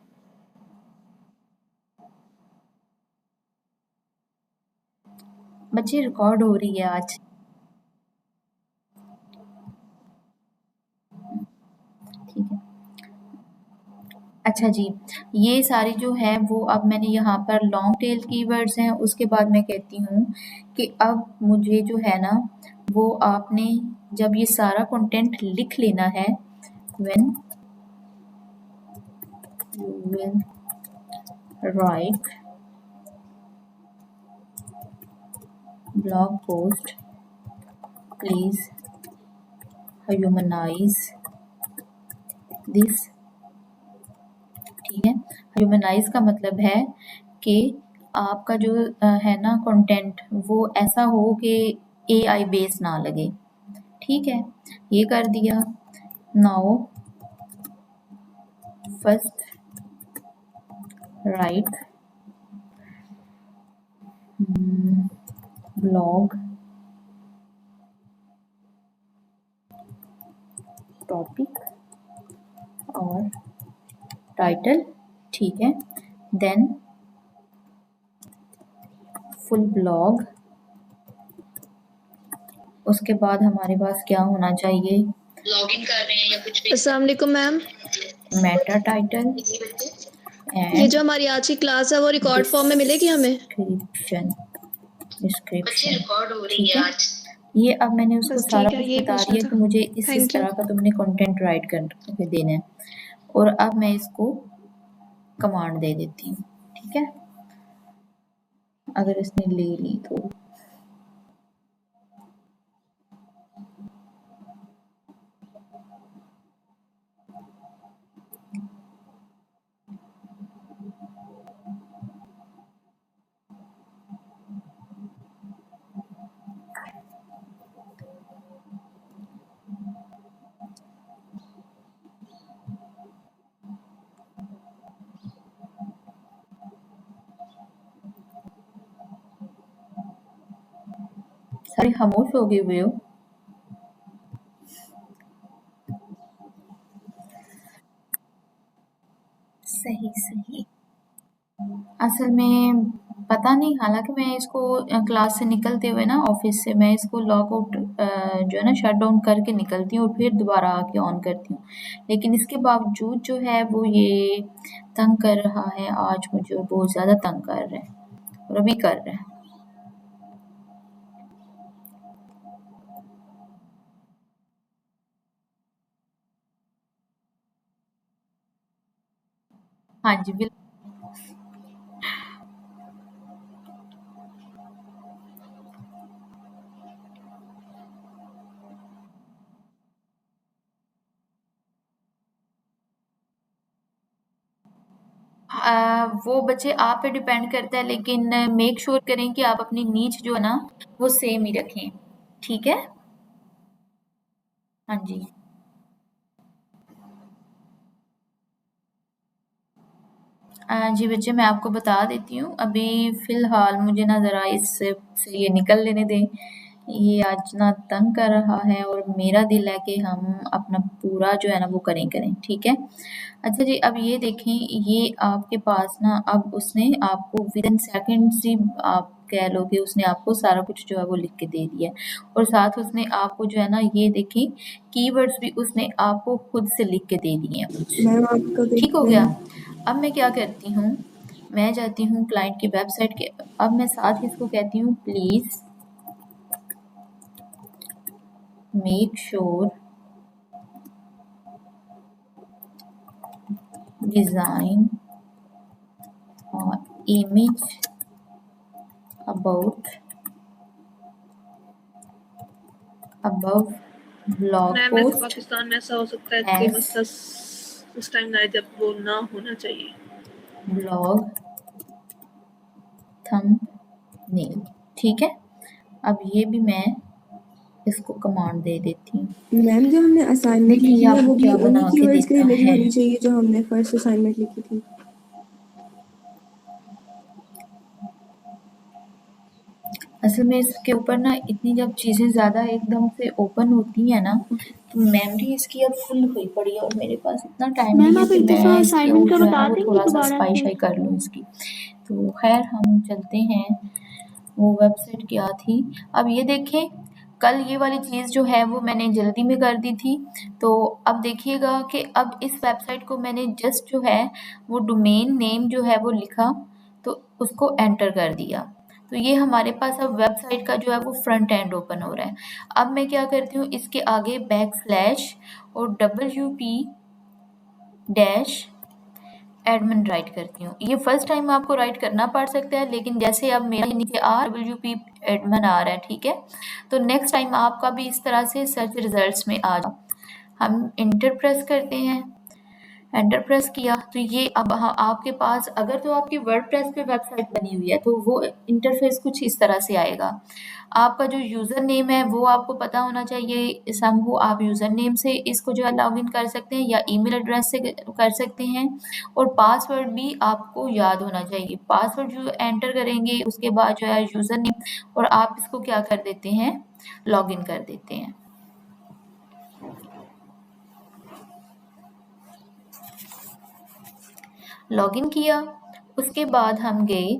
बच्चे रिकॉर्ड हो रही है आज। ठीक है, अच्छा जी, ये सारी जो है वो अब मैंने यहाँ पर लॉन्ग टेल कीवर्ड्स हैं। उसके बाद मैं कहती हूँ कि अब मुझे जो है ना वो आपने जब ये सारा कंटेंट लिख लेना है, when you will write blog post, please humanize this. ठीक है, ह्यूमनाइज का मतलब है कि आपका जो है ना कंटेंट वो ऐसा हो कि AI बेस ना लगे। ठीक है, ये कर दिया। Now first right blog topic और टाइटल। ठीक है, देन फुल ब्लॉग। उसके बाद हमारे पास क्या होना चाहिए, लॉगिन कर रहे हैं या कुछ भी। अस्सलाम वालेकुम मैम, मेटा टाइटल ये जो हमारी आज की क्लास है वो रिकॉर्ड फॉर्म में मिलेगी हमें? डिस्क्रिप्शन रिकॉर्ड हो रही ठीक है है। आज। ये अब मैंने उसको बस सारा ठीक है, कुछ यही बता पूछना दिया था। कि मुझे इस थैंक यू। तरह का तुमने कंटेंट राइट करके देना है, और अब मैं इसको कमांड दे देती हूँ। ठीक है, अगर इसने ले ली तो सारे खामोश हो गए हुए हो। सही। असल में पता नहीं, हालाँकि मैं इसको क्लास से निकलते हुए ना, ऑफ़िस से मैं इसको लॉग आउट जो है ना शट डाउन करके निकलती हूँ और फिर दोबारा आके ऑन करती हूँ। लेकिन इसके बावजूद जो है वो ये तंग कर रहा है आज मुझे, और बहुत ज़्यादा तंग कर रहा है और अभी कर रहा है। हाँ जी, वो बच्चे आप पे डिपेंड करता है, लेकिन मेक श्योर करें कि आप अपनी नीच जो है ना वो सेम ही रखें, ठीक है? हाँ जी। जी बच्चे, मैं आपको बता देती हूँ, अभी फ़िलहाल मुझे ना ज़रा इससे से ये निकल लेने दें। ये आज ना तंग कर रहा है और मेरा दिल है कि हम अपना पूरा जो है ना वो करें, ठीक है? अच्छा जी, अब ये देखें, ये आपके पास ना अब उसने आपको विदिन सेकंड्स ही, आप कह लो कि उसने आपको सारा कुछ जो है वो लिख के दे दिया है, और साथ उसने आपको जो है ना ये देखें कीवर्ड्स भी उसने आपको खुद से लिख के दे दिए हैं कुछ। मैम आपका ठीक हो गया? अब मैं क्या करती हूँ, मैं जाती हूँ क्लाइंट की वेबसाइट के, अब मैं साथ ही इसको कहती हूँ please make sure design image about above blog ma'am ऐसे post पाकिस्तान में ऐसा हो सकता है कि as मसला उस टाइम ना आए जब वो ना होना चाहिए। blog thumbnail, ठीक है? अब ये भी मैं इसको कमांड दे देती हूँ। मैम जो हमने असाइनमेंट देखिए लिखी ये है वो आपको भी क्या उन्हीं बना के कीवर्ड्स के देता रिलेटेड है। होनी चाहिए जो हमने फर्स्ट असाइनमेंट लिखी थी। असल में इसके ऊपर ना इतनी जब चीज़ें ज़्यादा एकदम से ओपन होती हैं ना, तो मेमोरी इसकी अब फुल हुई पड़ी है और मेरे पास इतना टाइम नहीं मैम है आप कि एक दफ़ा मैं इसके असाइनमेंट और का जो है ना बता वो देंगी थोड़ा सा दोबारा सफाई से? शाई कर लूँ इसकी। तो खैर हम चलते हैं, वो वेबसाइट क्या थी। अब ये देखें, कल ये वाली चीज़ जो है वो मैंने जल्दी में कर दी थी, तो अब देखिएगा कि अब इस वेबसाइट को मैंने जस्ट जो है वो डोमेन नेम जो है वो लिखा, तो उसको एंटर कर दिया, तो ये हमारे पास अब वेबसाइट का जो है वो फ्रंट एंड ओपन हो रहा है। अब मैं क्या करती हूँ, इसके आगे बैकस्लैश और WP डैश एडमिन राइट करती हूँ। ये फर्स्ट टाइम आपको राइट करना पड़ सकता है, लेकिन जैसे अब मेरा नीचे WP एडमिन आ रहा है, ठीक है, तो नेक्स्ट टाइम आपका भी इस तरह से सर्च रिजल्ट्स में आ जाए। हम इंटर प्रेस करते हैं, एंटर प्रेस किया, तो ये अब आपके पास, अगर तो आपकी वर्डप्रेस पे वेबसाइट बनी हुई है तो वो इंटरफेस कुछ इस तरह से आएगा। आपका जो यूज़र नेम है वो आपको पता होना चाहिए, समहो आप यूज़र नेम से इसको जो है लॉगिन कर सकते हैं या ईमेल एड्रेस से कर सकते हैं, और पासवर्ड भी आपको याद होना चाहिए। पासवर्ड जो एंटर करेंगे उसके बाद जो है यूज़र नेम, और आप इसको क्या कर देते हैं, लॉगिन कर देते हैं। लॉगिन किया, उसके बाद हम गए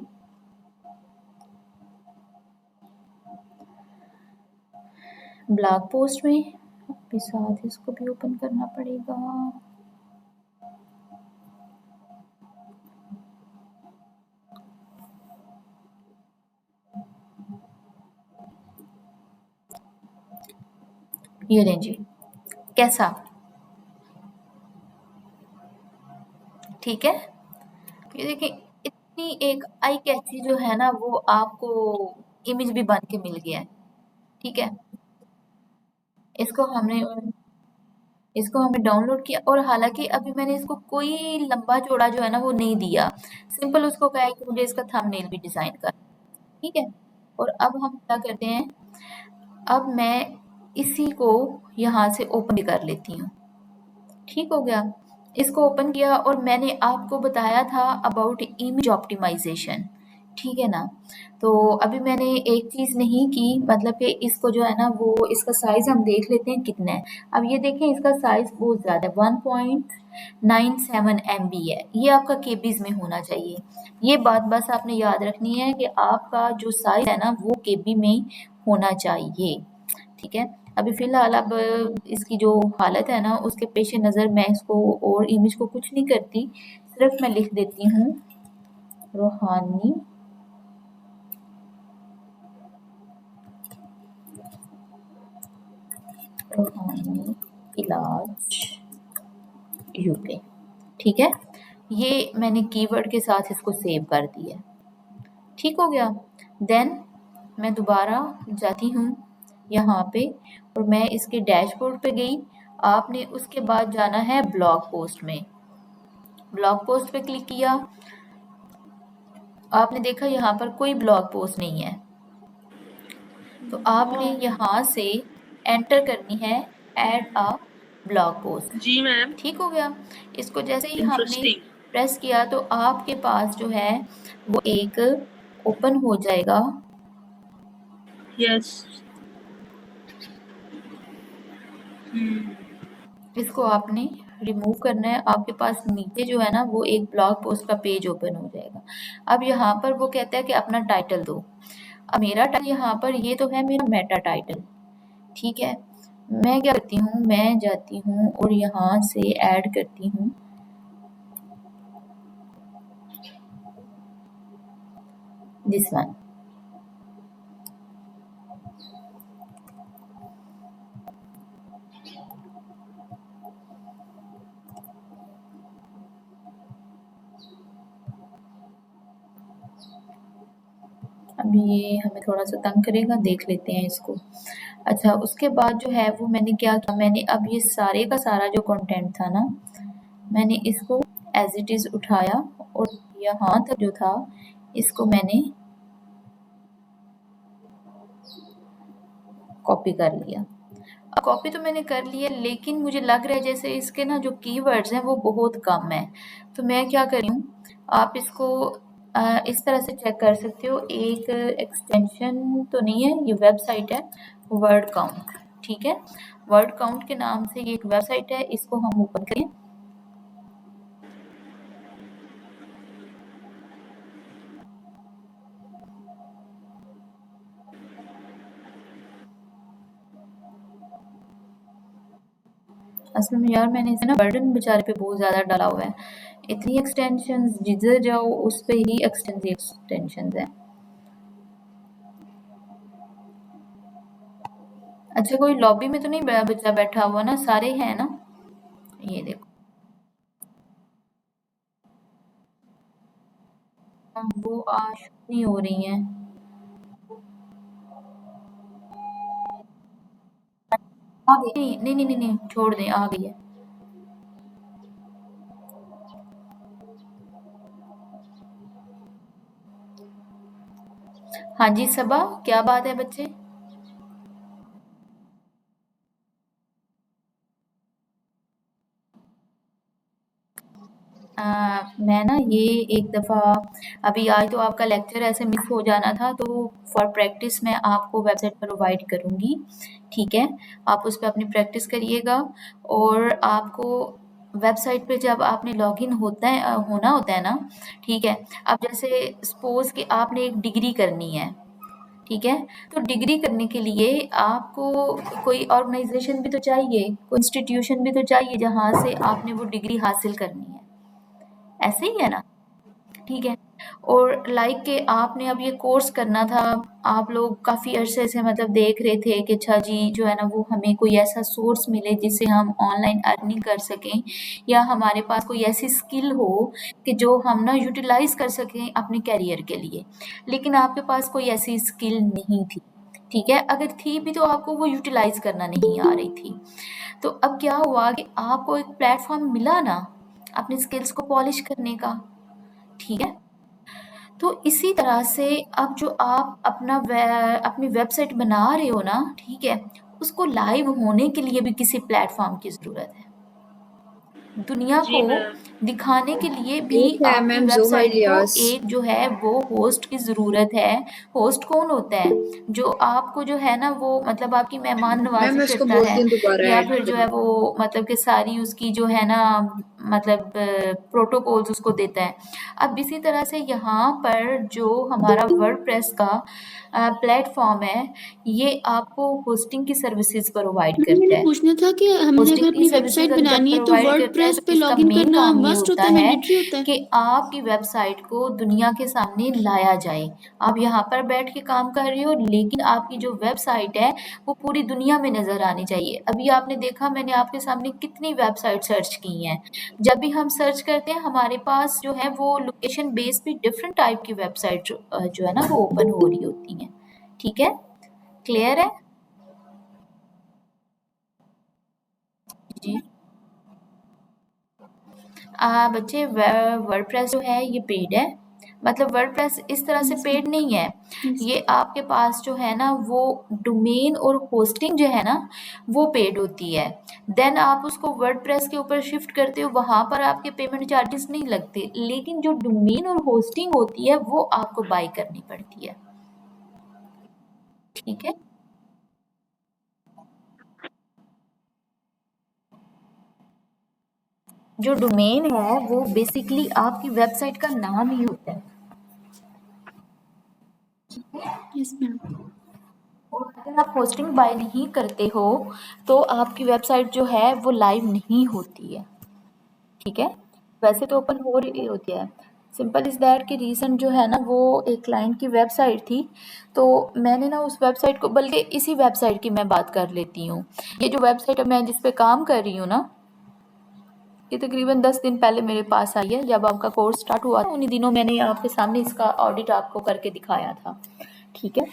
ब्लॉग पोस्ट में, अभी साथ इसको भी ओपन करना पड़ेगा। ये लें जी, कैसा, ठीक है? ये देखिए, इतनी एक आई कैची जो है ना वो आपको इमेज भी बन के मिल गया है, ठीक है? इसको हमने डाउनलोड किया, और हालांकि अभी मैंने इसको कोई लंबा चौड़ा जो है ना वो नहीं दिया, सिंपल उसको कहा है कि मुझे इसका थंबनेल भी डिजाइन कर, ठीक है? और अब हम क्या करते हैं, अब मैं इसी को यहाँ से ओपन कर लेती हूँ, ठीक हो गया? इसको ओपन किया, और मैंने आपको बताया था अबाउट इमेज ऑप्टिमाइजेशन, ठीक है ना? तो अभी मैंने एक चीज़ नहीं की, मतलब कि इसको जो है ना वो इसका साइज़ हम देख लेते हैं कितना है। अब ये देखें इसका साइज़ बहुत ज़्यादा है, 1.97 MB है। ये आपका केबीज़ में होना चाहिए। ये बात बस आपने याद रखनी है कि आपका जो साइज़ है ना वो केबी में होना चाहिए, ठीक है? अभी फ़िलहाल अब इसकी जो हालत है ना उसके पेश नज़र मैं इसको और इमेज को कुछ नहीं करती, सिर्फ़ मैं लिख देती हूँ रूहानी रूहानी इलाज यूके, ठीक है? ये मैंने कीवर्ड के साथ इसको सेव कर दिया। ठीक हो गया? देन मैं दोबारा जाती हूँ यहाँ पे और मैं इसके डैशबोर्ड पे गई। आपने उसके बाद जाना है ब्लॉग पोस्ट में। ब्लॉग पोस्ट पे क्लिक किया, आपने देखा यहाँ पर कोई ब्लॉग पोस्ट नहीं है, तो आपने यहाँ से एंटर करनी है ऐड अ ब्लॉग पोस्ट। जी मैम। ठीक हो गया? इसको जैसे ही हमने इंटरेस्टिंग। प्रेस किया तो आपके पास जो है वो एक ओपन हो जाएगा। यस। इसको आपने रिमूव करना है। आपके पास नीचे जो है ना वो एक ब्लॉग पोस्ट का पेज ओपन हो जाएगा। अब यहाँ पर वो कहता है कि अपना टाइटल दो। अब मेरा टाइटल यहाँ पर ये तो है मेरा मेटा टाइटल, ठीक है? मैं क्या करती हूँ, मैं जाती हूँ और यहाँ से ऐड करती हूँ दिस वन। अभी ये हमें थोड़ा सा तंग करेगा, देख लेते हैं इसको। अच्छा, उसके बाद जो है वो मैंने क्या किया, मैंने अब ये सारे का सारा जो कंटेंट था ना, मैंने इसको एज इट इज़ उठाया और यहाँ तक जो था इसको मैंने कॉपी कर लिया। अब कॉपी तो मैंने कर लिया, लेकिन मुझे लग रहा है जैसे इसके ना जो कीवर्ड्स हैं वो बहुत कम है। तो मैं क्या कर रही हूँ, आप इसको इस तरह से चेक कर सकते हो। एक एक्सटेंशन तो नहीं है, ये वेबसाइट है वर्ड काउंट, ठीक है? वर्ड काउंट के नाम से ये एक वेबसाइट है, इसको हम ओपन करें। असल में यार मैंने इसे ना बर्डन बेचारे पे बहुत ज़्यादा डाला हुआ है। इतनी एक्सटेंशंस जिधर जाओ उस पे ही एक्सटेंशंस हैं। अच्छा, कोई लॉबी में तो नहीं बच्चा बैठा हुआ ना, सारे हैं ना? ये देखो, वो आज नहीं हो रही हैं। आ गई, नहीं नहीं नहीं नहीं, छोड़ दें, आ गई है। हाँ जी सबा, क्या बात है बच्चे? मैं ना ये एक दफ़ा, अभी आज तो आपका लेक्चर ऐसे मिस हो जाना था, तो फॉर प्रैक्टिस मैं आपको वेबसाइट प्रोवाइड करूँगी, ठीक है? आप उस पे अपनी प्रैक्टिस करिएगा और आपको वेबसाइट पे जब आपने लॉगिन होना होता है ना, ठीक है? अब जैसे सपोज़ कि आपने एक डिग्री करनी है, ठीक है? तो डिग्री करने के लिए आपको कोई ऑर्गेनाइज़ेशन भी तो चाहिए, कोई इंस्टीट्यूशन भी तो चाहिए जहाँ से आपने वो डिग्री हासिल करनी है। ऐसे ही है ना? ठीक है। और लाइक के आपने अब ये कोर्स करना था, आप लोग काफ़ी अरसे से मतलब देख रहे थे कि अच्छा जी जो है ना वो हमें कोई ऐसा सोर्स मिले जिससे हम ऑनलाइन अर्निंग कर सकें, या हमारे पास कोई ऐसी स्किल हो कि जो हम ना यूटिलाइज़ कर सकें अपने करियर के लिए। लेकिन आपके पास कोई ऐसी स्किल नहीं थी, ठीक है? अगर थी भी तो आपको वो यूटिलाइज़ करना नहीं आ रही थी। तो अब क्या हुआ कि आपको एक प्लेटफ़ॉर्म मिला ना अपनी स्किल्स को पॉलिश करने का, ठीक है? तो इसी तरह से अब जो आप अपनी वेबसाइट बना रहे हो ना, ठीक है? उसको लाइव होने के लिए भी किसी प्लेटफ़ॉर्म की ज़रूरत है। दुनिया जी को मैम। दिखाने के लिए भी ठीक है आपकी मैम, जोहर वेबसाइट को लियास। एक जो है वो होस्ट की ज़रूरत है। होस्ट कौन होता है? जो आपको जो है ना वो मतलब आपकी मेहमान मैम नवाज़ी मैं उसको करता बोलती है हूँ दोबारा या ऐड फिर जो है करें। वो मतलब कि सारी उसकी जो है ना मतलब प्रोटोकॉल्स उसको देता है। अब इसी तरह से यहाँ पर जो हमारा वर्डप्रेस का प्लेटफ़ॉर्म है, ये आपको होस्टिंग की सर्विसेज़ प्रोवाइड मैम करता मैंने है। पूछना था कि हमें होस्टिंग अगर की अपनी सर्विसेज वेबसाइट जब बनानी है तो प्रोवाइड करता है वर्डप्रेस तो पे इसका लॉगिन मेन करना काम ये मस्ट होता होता है, है मैंडेटरी होता है? कि आपकी वेबसाइट को दुनिया के सामने लाया जाए। आप यहाँ पर बैठ के काम कर रहे हो लेकिन आपकी जो वेबसाइट है वो पूरी दुनिया में नज़र आनी चाहिए। अभी आपने देखा मैंने आपके सामने कितनी वेबसाइट सर्च की हैं। जब भी हम सर्च करते हैं हमारे पास जो है वो लोकेशन बेस पे डिफरेंट टाइप की वेबसाइट जो है ना वो ओपन हो रही होती हैं। ठीक है? क्लियर है? जी। बच्चे वर्डप्रेस जो है ये पेड है। मतलब वर्डप्रेस इस तरह से यस पेड नहीं है। यस ये आपके पास जो है ना वो डोमेन और होस्टिंग जो है ना वो पेड होती है। देन आप उसको वर्डप्रेस के ऊपर शिफ्ट करते हो, वहाँ पर आपके पेमेंट चार्जेस नहीं लगते, लेकिन जो डोमेन और होस्टिंग होती है वो आपको बाय करनी पड़ती है। ठीक है? जो डोमेन है वो बेसिकली आपकी वेबसाइट का नाम ही होता है। Yes ma'am. और अगर आप होस्टिंग बाय नहीं करते हो तो आपकी वेबसाइट जो है वो लाइव नहीं होती है। ठीक है? वैसे तो ओपन हो रही होती है। सिंपल इज़ दैट कि रीसेंट जो है ना वो एक क्लाइंट की वेबसाइट थी, तो मैंने ना उस वेबसाइट को बल्कि इसी वेबसाइट की मैं बात कर लेती हूँ। ये जो वेबसाइट अब मैं जिस पे काम कर रही हूँ ना, ये तकरीबन 10 दिन पहले मेरे पास आई है। जब आपका कोर्स स्टार्ट हुआ था उन्हीं दिनों मैंने आपके सामने इसका ऑडिट आपको करके दिखाया था। ठीक है?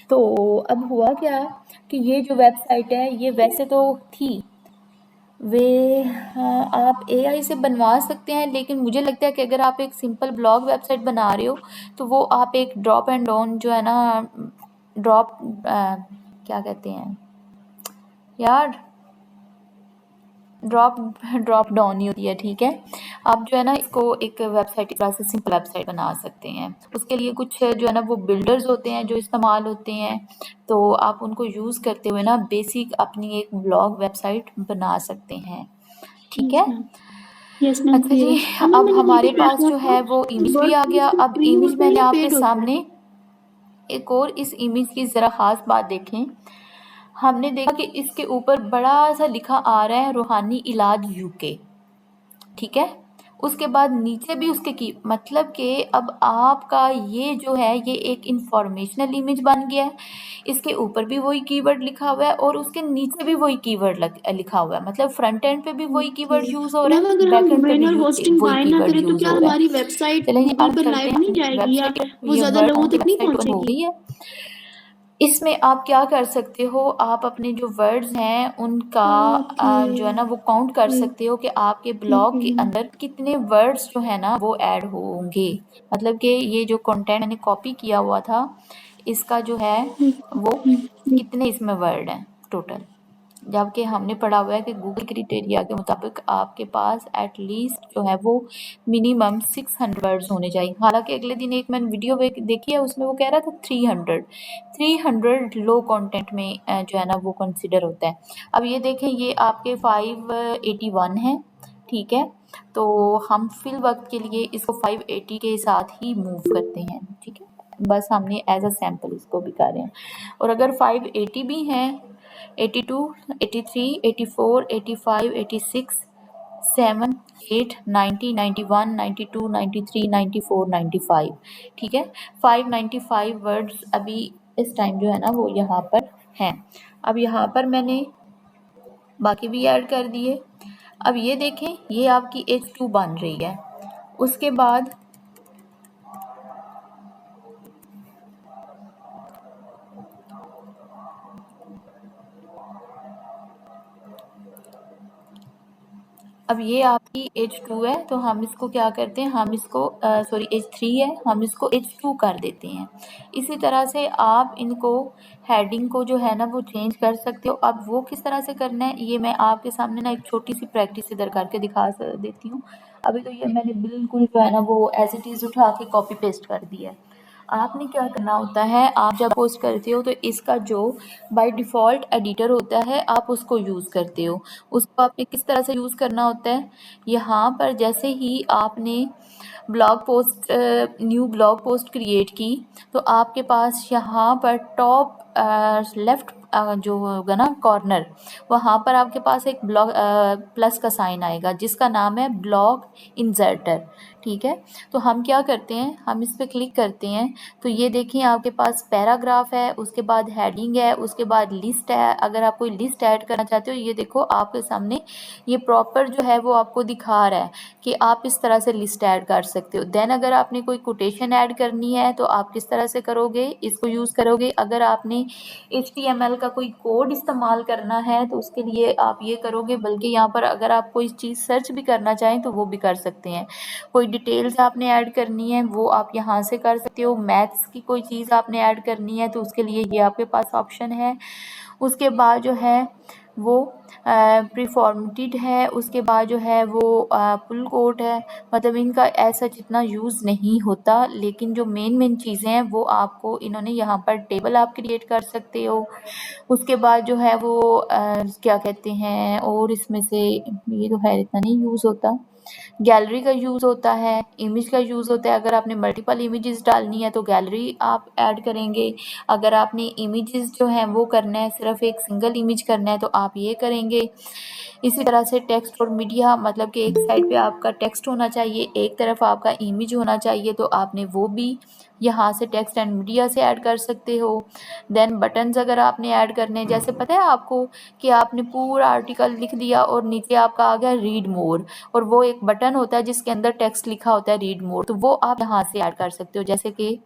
तो अब हुआ क्या कि ये जो वेबसाइट है ये वैसे तो थी वे हाँ, आप एआई से बनवा सकते हैं, लेकिन मुझे लगता है कि अगर आप एक सिंपल ब्लॉग वेबसाइट बना रहे हो तो वो आप एक ड्रॉप एंड डाउन जो है ना ड्रॉप क्या कहते हैं यार ड्रॉप ड्रॉप डाउन ही होती है। ठीक है? आप जो है ना इसको एक वेबसाइट की तरह से सिंपल वेबसाइट बना सकते हैं। उसके लिए कुछ जो है ना वो बिल्डर्स होते हैं जो इस्तेमाल होते हैं, तो आप उनको यूज़ करते हुए ना बेसिक अपनी एक ब्लॉग वेबसाइट बना सकते हैं। ठीक यस है? मैम। यस मैम, अच्छा क्लियर जी, है। और मैम अब मैंने ये भी हमारे पास पूछना जो था है वो कि इमेज भी आ गया। वर्डप्रेस का अब फ्री इमेज होता है मैंने या आपके पेड होता है? सामने एक और इस इमेज की ज़रा ख़ास बात देखें। हमने देखा कि इसके ऊपर बड़ा-सा लिखा आ रहा है रूहानी इलाज यूके। ठीक है? उसके बाद नीचे भी उसके की मतलब कि अब आपका ये जो है ये एक इन्फॉर्मेशनल इमेज बन गया है। इसके ऊपर भी वही कीवर्ड लिखा हुआ है और उसके नीचे भी वही कीवर्ड लिखा हुआ है। मतलब फ्रंट एंड पे भी वही ओके। कीवर्ड यूज़ हो तो रहा मैम है, अगर हम बैक एंड पे डोमेन भी और होस्टिंग वही बाय ना कीवर्ड करें तो यूज़ क्या हो रहा है। हमारी वेबसाइट चलें जी, गूगल अब पर चलते लाइव हैं नहीं अपनी जाएगी या वेबसाइट। वो ये ज़्यादा वर्ड लोगों की तक नहीं वेबसाइट ओपन हो पहुंचेगी? गई है। इसमें आप क्या कर सकते हो, आप अपने जो वर्ड्स हैं उनका ओके। जो है ना वो काउंट कर सकते हो कि आपके ब्लॉग ओके के मैम। अंदर कितने वर्ड्स जो है ना वो ऐड होंगे। मतलब कि ये जो कंटेंट मैंने कॉपी किया हुआ था इसका जो है वो कितने इसमें वर्ड हैं टोटल। जबकि हमने पढ़ा हुआ है कि गूगल क्राइटेरिया के मुताबिक आपके पास एटलीस्ट जो है वो मिनिमम 600 वर्ड्स होने चाहिए। हालांकि अगले दिन एक मैंने वीडियो देखी है उसमें वो कह रहा था 300 लो कंटेंट में जो है ना वो कंसिडर होता है। अब ये देखें ये आपके 581 है। ठीक है? तो हम फिल वक्त के लिए इसको 580 के साथ ही मूव करते हैं। ठीक है? बस हमने एज अ सैम्पल इसको भी कर रहे हैं। और अगर 580 भी हैं 82, 83, 84, 85, 86, 7, 8, 90, 91, 92, 93, 94, 95। ठीक है? 595 वर्ड्स अभी इस टाइम जो है ना वो यहाँ पर हैं। अब यहाँ पर मैंने बाकी भी ऐड कर दिए। अब ये देखें ये आपकी H2 बन रही है। उसके बाद अब ये आपकी H2 है तो हम इसको क्या करते हैं, हम इसको सॉरी H3 है, हम इसको H2 कर देते हैं। इसी तरह से आप इनको हेडिंग को जो है ना वो चेंज कर सकते हो। अब वो किस तरह से करना है ये मैं आपके सामने ना एक छोटी सी प्रैक्टिस इधर करके दिखा देती हूँ। अभी तो ये मैंने बिल्कुल जो है ना वो एज इट इज़ उठा के कॉपी पेस्ट कर दिया है। आपने क्या करना होता है, आप जब पोस्ट करते हो तो इसका जो बाय डिफ़ॉल्ट एडिटर होता है आप उसको यूज़ करते हो। उसको आपने किस तरह से यूज़ करना होता है, यहाँ पर जैसे ही आपने blog post new blog post create की तो आपके पास यहाँ पर टॉप लेफ़्ट जो होगा ना कॉर्नर, वहाँ पर आपके पास एक ब्लॉग प्लस का साइन आएगा जिसका नाम है ब्लॉग इंसर्टर। ठीक है, तो हम क्या करते हैं, हम इस पर क्लिक करते हैं तो ये देखिए आपके पास पैराग्राफ है, उसके बाद हेडिंग है, उसके बाद लिस्ट है। अगर आप कोई लिस्ट ऐड करना चाहते हो, ये देखो आपके सामने ये प्रॉपर जो है वो आपको दिखा रहा है कि आप इस तरह से लिस्ट ऐड कर सकते हो। देन अगर आपने कोई कोटेशन ऐड करनी है तो आप किस तरह से करोगे, इसको यूज़ करोगे। अगर आपने HTML का कोई कोड इस्तेमाल करना है तो उसके लिए आप ये करोगे, बल्कि यहाँ पर अगर आप कोई चीज़ सर्च भी करना चाहें तो वो भी कर सकते हैं। कोई डिटेल्स आपने ऐड करनी है वो आप यहाँ से कर सकते हो। मैथ्स की कोई चीज़ आपने ऐड करनी है तो उसके लिए ये आपके पास ऑप्शन है। उसके बाद जो है वो प्रीफॉर्मेटेड है, उसके बाद जो है वो फुल कोट है। मतलब इनका ऐसा जितना यूज़ नहीं होता, लेकिन जो मेन चीज़ें हैं वो आपको इन्होंने यहाँ पर टेबल आप क्रिएट कर सकते हो। उसके बाद जो है वो क्या कहते हैं, और इसमें से ये तो है इतना नहीं यूज़ होता। गैलरी का यूज़ होता है, इमेज का यूज़ होता है। अगर आपने मल्टीपल इमेजेस डालनी है तो गैलरी आप ऐड करेंगे। अगर आपने इमेजेस जो हैं वो करना है, सिर्फ एक सिंगल इमेज करना है तो आप ये करेंगे। इसी तरह से टेक्स्ट और मीडिया, मतलब कि एक साइड पे आपका टेक्स्ट होना चाहिए, एक तरफ आपका इमेज होना चाहिए, तो आपने वो भी यहाँ से टेक्स्ट एंड मीडिया से ऐड कर सकते हो। देन बटन्स अगर आपने ऐड करने हैं, जैसे पता है आपको कि आपने पूरा आर्टिकल लिख दिया और नीचे आपका आ गया रीड मोर, और वो एक बटन होता है जिसके अंदर टेक्स्ट लिखा होता है रीड मोर, तो वो आप यहाँ से ऐड कर सकते हो। जैसे कि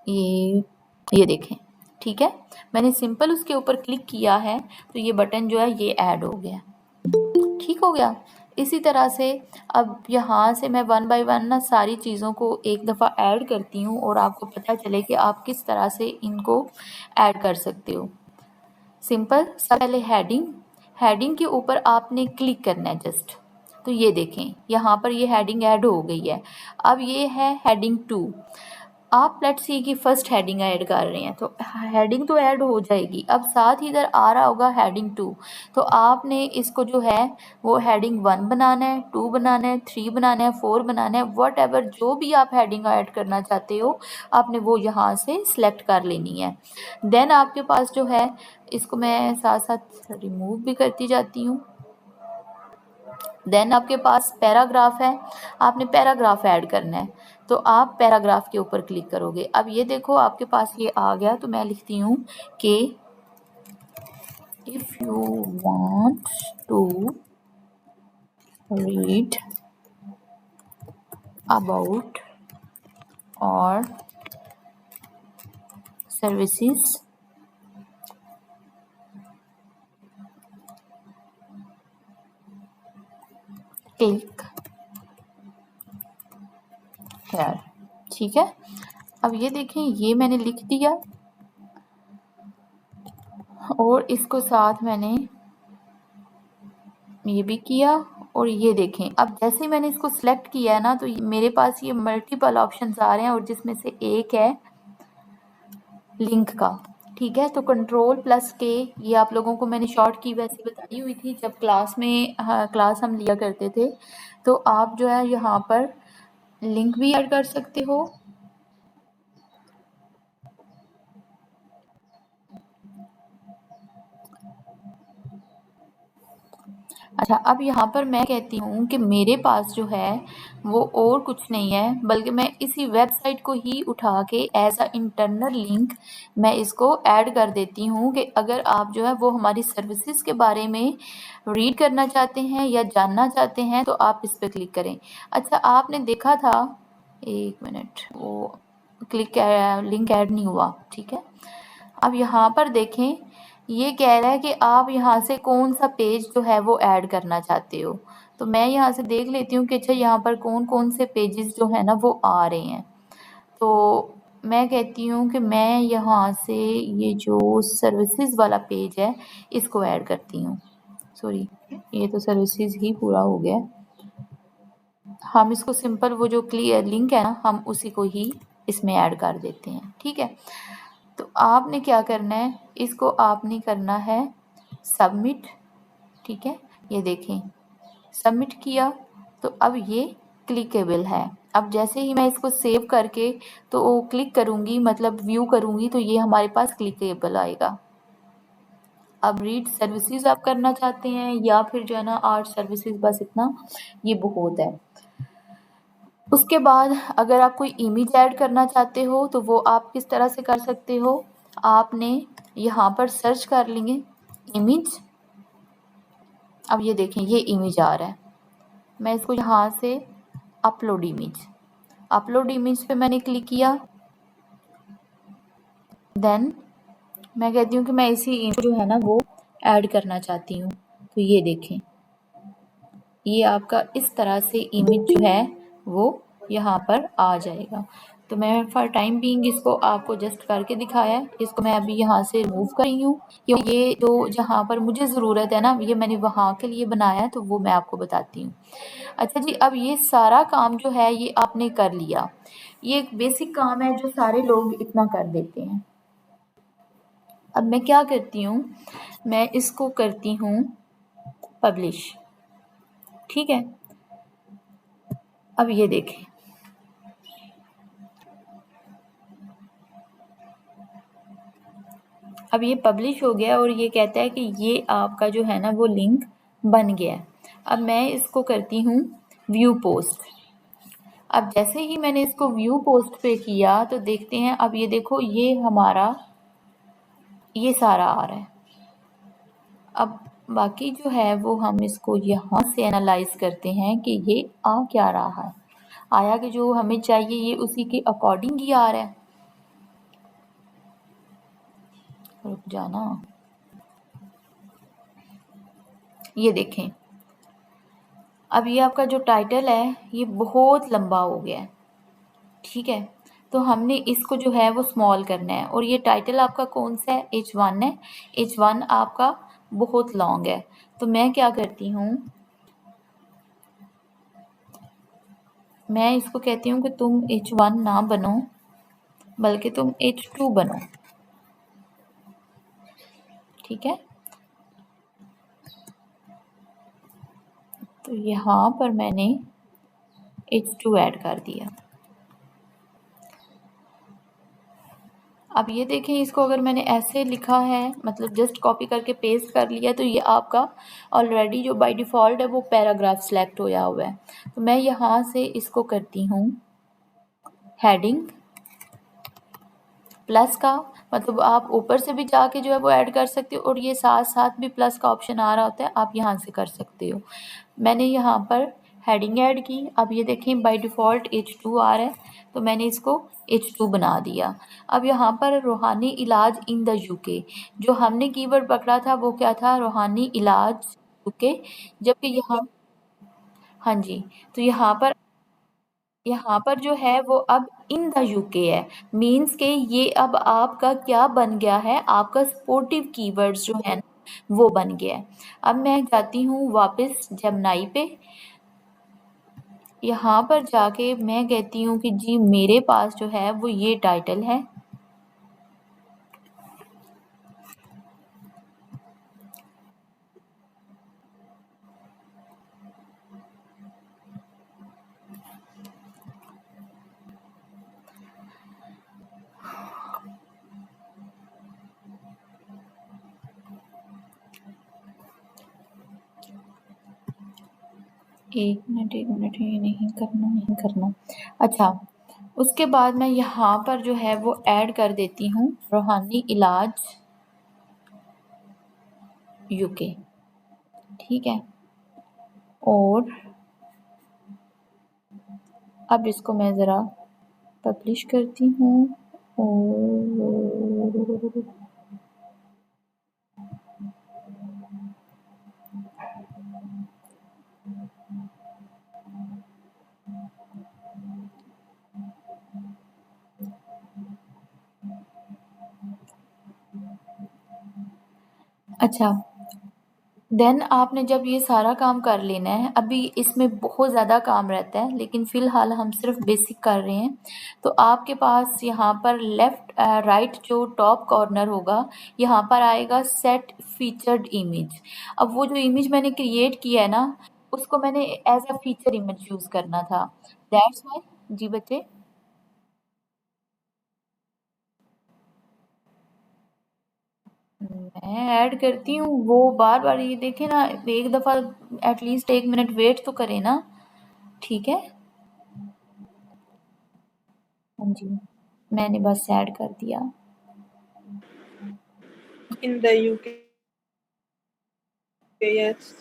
ये देखें, ठीक है, मैंने सिंपल उसके ऊपर क्लिक किया है तो ये बटन जो है ये ऐड हो गया। ठीक हो गया। इसी तरह से अब यहाँ से मैं वन बाय वन ना सारी चीज़ों को एक दफ़ा ऐड करती हूँ और आपको पता चले कि आप किस तरह से इनको ऐड कर सकते हो। सिंपल, सबसे पहले हेडिंग के ऊपर आपने क्लिक करना है जस्ट, तो ये देखें यहाँ पर ये हेडिंग ऐड हो गई है। अब ये है हेडिंग 2। आप लेट्स सी की फर्स्ट हेडिंग ऐड कर रहे हैं तो हेडिंग तो ऐड हो जाएगी। अब साथ ही इधर आ रहा होगा हेडिंग 2, तो आपने इसको जो है वो हेडिंग 1 बनाना है, 2 बनाना है, 3 बनाना है, 4 बनाना है। वट एवर जो भी आप हेडिंग ऐड करना चाहते हो आपने वो यहाँ से सिलेक्ट कर लेनी है। देन आपके पास जो है, इसको मैं साथ साथ रिमूव भी करती जाती हूँ। देन आपके पास पैराग्राफ है, आपने पैराग्राफ ऐड करना है तो आप पैराग्राफ के ऊपर क्लिक करोगे। अब ये देखो आपके पास ये आ गया, तो मैं लिखती हूँ कि if you want to read about our services click here. ठीक है, अब ये देखें ये मैंने लिख दिया और इसको साथ मैंने ये भी किया, और ये देखें अब जैसे मैंने इसको सिलेक्ट किया है ना तो मेरे पास ये मल्टीपल ऑप्शंस आ रहे हैं और जिसमें से एक है लिंक का। ठीक है, तो Ctrl+K, ये आप लोगों को मैंने शॉर्ट की वैसे बताई हुई थी जब क्लास में क्लास हम लिया करते थे। तो आप जो है यहाँ पर लिंक भी ऐड कर सकते हो। अच्छा, अब यहाँ पर मैं कहती हूँ कि मेरे पास जो है वो और कुछ नहीं है, बल्कि मैं इसी वेबसाइट को ही उठा के एज अ इंटरनल लिंक मैं इसको ऐड कर देती हूँ कि अगर आप जो है वो हमारी सर्विसेज के बारे में रीड करना चाहते हैं या जानना चाहते हैं तो आप इस पर क्लिक करें। अच्छा, आपने देखा था, एक मिनट, वो लिंक ऐड नहीं हुआ। ठीक है, अब यहाँ पर देखें ये कह रहा है कि आप यहाँ से कौन सा पेज जो है वो ऐड करना चाहते हो। तो मैं यहाँ से देख लेती हूँ कि अच्छा यहाँ पर कौन कौन से पेजेस जो है ना वो आ रहे हैं। तो मैं कहती हूँ कि मैं यहाँ से ये जो सर्विसेज वाला पेज है इसको ऐड करती हूँ। सॉरी, ये तो सर्विसेज ही पूरा हो गया। हम इसको सिंपल वो जो क्लियर लिंक है ना हम उसी को ही इसमें ऐड कर देते हैं। ठीक है, तो आपने क्या करना है, इसको आपने करना है सबमिट। ठीक है, ये देखें सबमिट किया तो अब ये क्लिकेबल है। अब जैसे ही मैं इसको सेव करके तो क्लिक करूँगी मतलब व्यू करूँगी तो ये हमारे पास क्लिकेबल आएगा। अब रीड सर्विसेज आप करना चाहते हैं या फिर जो है ना आर्ट सर्विसेज, बस इतना ये बहुत है। उसके बाद अगर आप कोई इमेज ऐड करना चाहते हो तो वो आप किस तरह से कर सकते हो, आपने यहाँ पर सर्च कर लेंगे इमेज। अब ये देखें ये इमेज आ रहा है, मैं इसको यहाँ से अपलोड इमेज पे मैंने क्लिक किया। देन मैं कहती हूँ कि मैं इसी इमेज जो है ना वो ऐड करना चाहती हूँ। तो ये देखें ये आपका इस तरह से इमेज जो है वो यहाँ पर आ जाएगा। तो मैं फॉर टाइम बीइंग इसको आपको जस्ट करके दिखाया है। इसको मैं अभी यहाँ से रिमूव कर रही हूँ क्योंकि ये जो जहाँ पर मुझे ज़रूरत है ना ये मैंने वहाँ के लिए बनाया है, तो वो मैं आपको बताती हूँ। अच्छा जी, अब ये सारा काम जो है ये आपने कर लिया। ये एक बेसिक काम है जो सारे लोग इतना कर देते हैं। अब मैं क्या करती हूँ, मैं इसको करती हूँ पब्लिश। ठीक है, अब ये देखें अब ये पब्लिश हो गया और ये कहता है कि ये आपका जो है ना वो लिंक बन गया है। अब मैं इसको करती हूँ व्यू पोस्ट। अब जैसे ही मैंने इसको व्यू पोस्ट पे किया तो देखते हैं, अब ये देखो ये हमारा ये सारा आ रहा है। अब बाकी जो है वो हम इसको यहाँ से एनालाइज करते हैं कि ये आ क्या रहा है। आया कि जो हमें चाहिए ये उसी के अकॉर्डिंग ही आ रहा है। रुक जाना, ये देखें अब ये आपका जो टाइटल है ये बहुत लंबा हो गया है। ठीक है, तो हमने इसको जो है वो स्मॉल करना है। और ये टाइटल आपका कौन सा है, H1 है। H1 आपका बहुत लॉन्ग है। तो मैं क्या करती हूँ, मैं इसको कहती हूँ कि तुम H1 ना बनो बल्कि तुम H2 बनो। ठीक है, तो यहाँ पर मैंने H2 ऐड कर दिया। अब ये देखें इसको अगर मैंने ऐसे लिखा है मतलब जस्ट कॉपी करके पेस्ट कर लिया तो ये आपका ऑलरेडी जो बाय डिफ़ॉल्ट है वो पैराग्राफ सेलेक्ट होया हुआ है। तो मैं यहाँ से इसको करती हूँ हेडिंग प्लस का, मतलब आप ऊपर से भी जाके जो है वो ऐड कर सकते हो और ये साथ साथ भी प्लस का ऑप्शन आ रहा होता है, आप यहाँ से कर सकते हो। मैंने यहाँ पर हेडिंग ऐड की। अब ये देखें बाय डिफ़ॉल्ट H2 आ रहा है तो मैंने इसको H2 बना दिया। अब यहाँ पर रूहानी इलाज इन द यूके, जो हमने कीवर्ड पकड़ा था वो क्या था, रूहानी इलाज यूके, जबकि यहाँ हाँ जी, तो यहाँ पर जो है वो अब इन द यूके है, मीन्स के ये अब आपका क्या बन गया है, आपका सपोर्टिव कीवर्ड्स जो है वो बन गया है। अब मैं जाती हूँ वापस जेमिनी पे। यहाँ पर जाके मैं कहती हूँ कि जी मेरे पास जो है वो ये टाइटल है। एक मिनट ये नहीं करना। अच्छा, उसके बाद मैं यहाँ पर जो है वो ऐड कर देती हूँ रूहानी इलाज यूके। ठीक है, और अब इसको मैं ज़रा पब्लिश करती हूँ और अच्छा, देन आपने जब ये सारा काम कर लेना है, अभी इसमें बहुत ज़्यादा काम रहता है लेकिन फ़िलहाल हम सिर्फ बेसिक कर रहे हैं। तो आपके पास यहाँ पर लेफ़्ट राइट जो टॉप कॉर्नर होगा, यहाँ पर आएगा सेट फीचर्ड इमेज। अब वो जो इमेज मैंने क्रिएट किया है ना, उसको मैंने as a feature image use करना था। दैट्स व्हाई जी बच्चे? मैं ऐड करती हूँ, वो बार-बार ये देखें ना, एक दफ़ा एटलीस्ट 1 मिनट वेट तो करें ना, ठीक है? हाँ जी, मैंने बस ऐड कर दिया। In the UK, yes.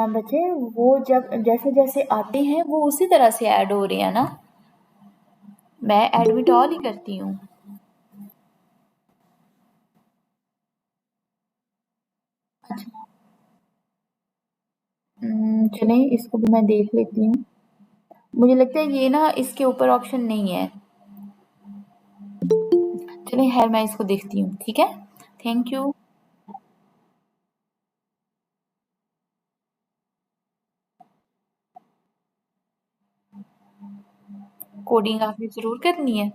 बच्चे वो जब जैसे-जैसे आते हैं वो उसी तरह से ऐड हो रहे हैं ना? मैं एडमिट ऑल ही करती हूँ। अच्छा। चलें इसको भी मैं देख लेती हूँ। मुझे लगता है ये ना इसके ऊपर ऑप्शन नहीं है। चलें खैर मैं इसको देखती हूँ, ठीक है? Thank you. कोडिंग आपने ज़रूर करनी है।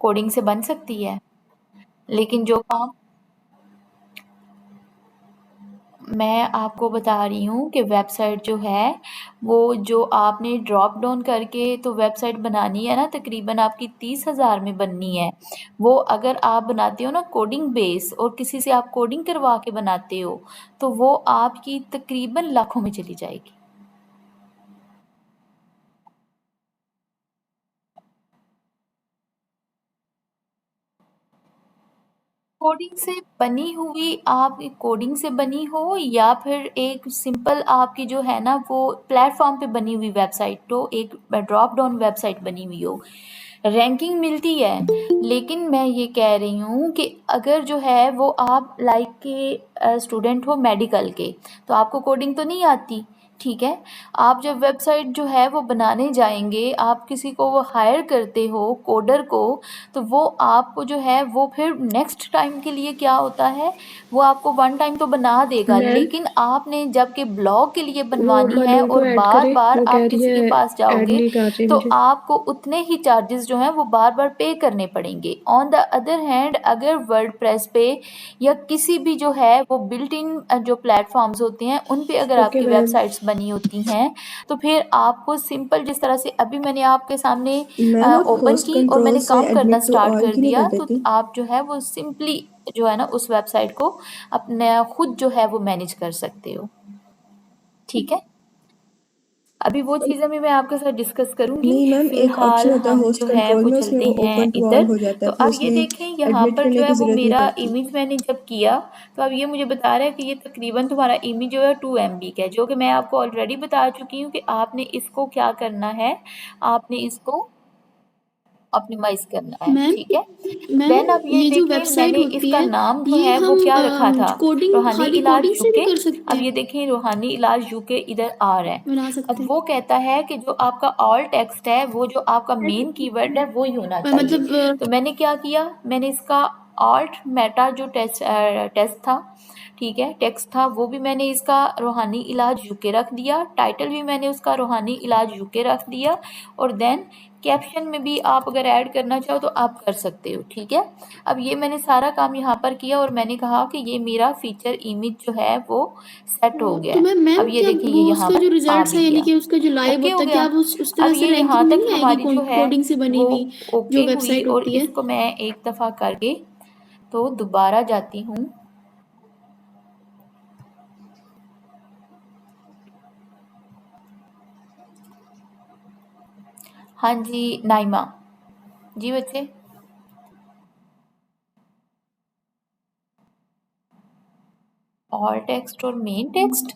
कोडिंग से बन सकती है। लेकिन जो काम मैं आपको बता रही हूँ कि वेबसाइट जो है, वो जो आपने ड्रॉप डाउन करके तो वेबसाइट बनानी है ना, तकरीबन आपकी 30,000 में बननी है। वो अगर आप बनाते हो ना कोडिंग बेस और किसी से आप कोडिंग करवा के बनाते हो, तो वो आपकी तकरीबन लाखों में चली जाएगी। कोडिंग से बनी हुई आप कोडिंग से बनी हो या फिर एक सिंपल आपकी जो है ना वो प्लेटफॉर्म पे बनी हुई वेबसाइट तो एक ड्रॉप डाउन वेबसाइट बनी हुई हो, रैंकिंग मिलती है। लेकिन मैं ये कह रही हूँ कि अगर जो है वो आप लाइक के स्टूडेंट हो मेडिकल के, तो आपको कोडिंग तो नहीं आती, ठीक है? आप जब वेबसाइट जो है वो बनाने जाएँगे, आप किसी को वो हायर करते हो कोडर को, तो वो आपको जो है वो फिर नेक्स्ट टाइम के लिए क्या होता है, वो आपको वन टाइम तो बना देगा, मैम लेकिन आपने जबकि ब्लॉग के लिए वो बनवानी है मनुल को और ऐड करे, बार-बार वो कह आप रही किसी के है पास ऐड जाओगे, नहीं कर रही तो मुझे। आपको उतने ही चार्जेस जो हैं वो बार-बार पे करने पड़ेंगे। ऑन द अदर हैंड अगर वर्डप्रेस पे या किसी भी जो है वो बिल्ट इन जो प्लेटफ़ॉर्म्स होते हैं, उन पे अगर ओके आपकी मैम। वेबसाइट्स बनी होती हैं, तो फिर आपको सिंपल जिस तरह से अभी मैंने आपके सामने मैम आप ओपन होस्ट की और कंट्रोल मैंने से काम करना एडमिट टू स्टार्ट ऑल कर की नहीं कर दिया, तो देती? आप जो है वो सिंपली जो है ना उस वेबसाइट को अपने खुद जो है वो मैनेज कर सकते हो, ठीक है? अभी वो चीज़ें भी मैं आपके साथ डिस्कस करूँगी। नहीं मैम, एक फ़िलहाल ऑप्शन होता है हम होस्ट जो है कंट्रोल वो में, उसमें चलते वो हैं ओपन टू ऑल इधर। हो जाता तो है, फिर अब ये उसमें देखें यहाँ एडमिट पर जो करने है की वो ज़रूरत नहीं मेरा पड़ती। इमेज मैंने जब किया, तो अब ये मुझे बता रहा है कि ये तकरीबन तुम्हारा इमेज जो है 2 MB का है, जो कि मैं आपको ऑलरेडी बता चुकी हूँ कि आपने इसको क्या करना है, आपने इसको ऑप्टिमाइज़ करना है, मैम ठीक है? मैम देन अब ये ये जो देखें वेबसाइट मैंने होती इसका है, नाम जो ये है वो हम क्या रखा था, कोडिंग रूहानी खाली इलाज कोडिंग से भी यूके। कर सकते अब हैं, ये देखें रूहानी इलाज यूके इधर आ रहा है। बना अब सकते वो कहता है कि जो आपका ऑल टेक्स्ट है, वो जो आपका हैं। मेन कीवर्ड है, वो ही होना चाहिए। मतलब तो मैंने क्या किया, मैंने इसका ऑल्ट मेटा जो टेस्ट था, ठीक है, टेक्स्ट था, वो भी मैंने इसका रूहानी इलाज यूके रख दिया, टाइटल भी मैंने उसका रूहानी इलाज यूके रख दिया, और देन कैप्शन में भी आप अगर ऐड करना चाहो तो आप कर सकते हो, ठीक है? अब ये मैंने सारा काम यहाँ पर किया और मैंने कहा कि ये मेरा फीचर इमेज जो है वो सेट हो गया तो है। मैम अब ये क्या देखें ये वो यहाँ उसका पर जो आ रिजल्ट्स भी है यानी गया। कि उसका जो लाइव ओके हो होता है, क्या गया। अब उस तरह अब से ये यहाँ रैंकिंग में तक नहीं आएगी हमारी जो है कोडिंग से बनी वो हुई जो ओके हुई, वेबसाइट और होती है? इसको मैं एक दफ़ा करके तो दोबारा जाती हूँ। हाँ जी नाइमा जी बच्चे। ऑल टेक्स्ट और मेन टेक्स्ट,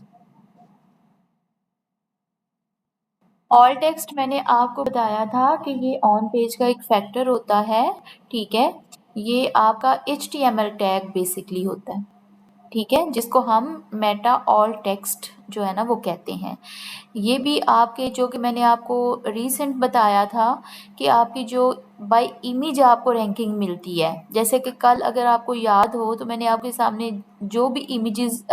ऑल टेक्स्ट मैंने आपको बताया था कि ये ऑन पेज का एक फैक्टर होता है, ठीक है? ये आपका HTML टैग बेसिकली होता है, ठीक है, जिसको हम मेटा ऑल्ट टेक्स्ट जो है ना वो कहते हैं। ये भी आपके जो कि मैंने आपको रीसेंट बताया था कि आपकी जो बाय इमेज आपको रैंकिंग मिलती है। जैसे कि कल अगर आपको याद हो तो मैंने आपके सामने जो भी इमेजेस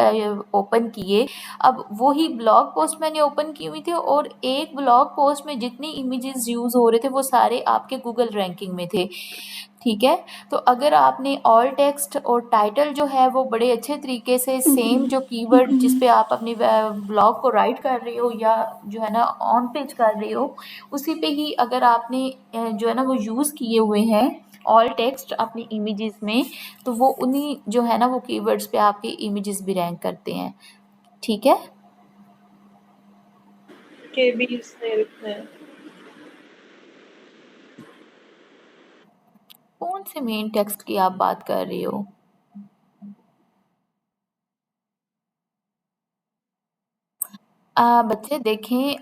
ओपन किए, अब वही ब्लॉग पोस्ट मैंने ओपन की हुई थी और एक ब्लॉग पोस्ट में जितनी इमेजेस यूज़ हो रहे थे वो सारे आपके गूगल रैंकिंग में थे। ठीक है, तो अगर आपने ऑल टेक्स्ट और टाइटल जो है वो बड़े अच्छे तरीके से सेम जो कीवर्ड जिस पे आप अपनी ब्लॉग को राइट कर रहे हो या जो है ना ऑन पेज कर रहे हो, उसी पे ही अगर आपने जो है ना वो यूज़ किए हुए हैं ऑल टेक्स्ट अपनी इमेजेस में, तो वो उन्हीं जो है ना वो कीवर्ड्स पे आपके इमेजेस भी रैंक करते हैं। ठीक है, के भी इसमें लिखना है। कौन से मेन टेक्स्ट की आप बात कर रहे हो? बच्चे देखें,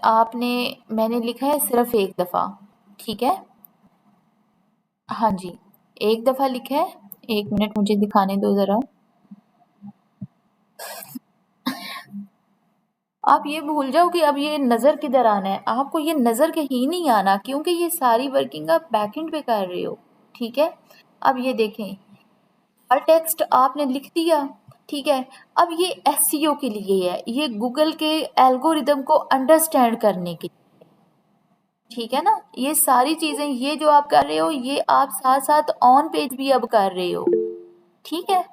मैंने लिखा है सिर्फ एक दफ़ा। ठीक है, हाँ जी, एक दफ़ा लिखा है। 1 मिनट मुझे दिखाने दो ज़रा। आप ये भूल जाओ कि अब ये नज़र किधर आना है। आपको ये नज़र कहीं नहीं आना, क्योंकि ये सारी वर्किंग आप बैकएंड पे कर रहे हो। ठीक है, अब ये देखें, हर टेक्स्ट आपने लिख दिया। ठीक है, अब ये एसईओ के लिए है, ये गूगल के एल्गोरिदम को अंडरस्टैंड करने के लिए। ठीक है ना, ये सारी चीज़ें ये जो आप कर रहे हो ये आप साथ साथ ऑन पेज भी अब कर रहे हो। ठीक है,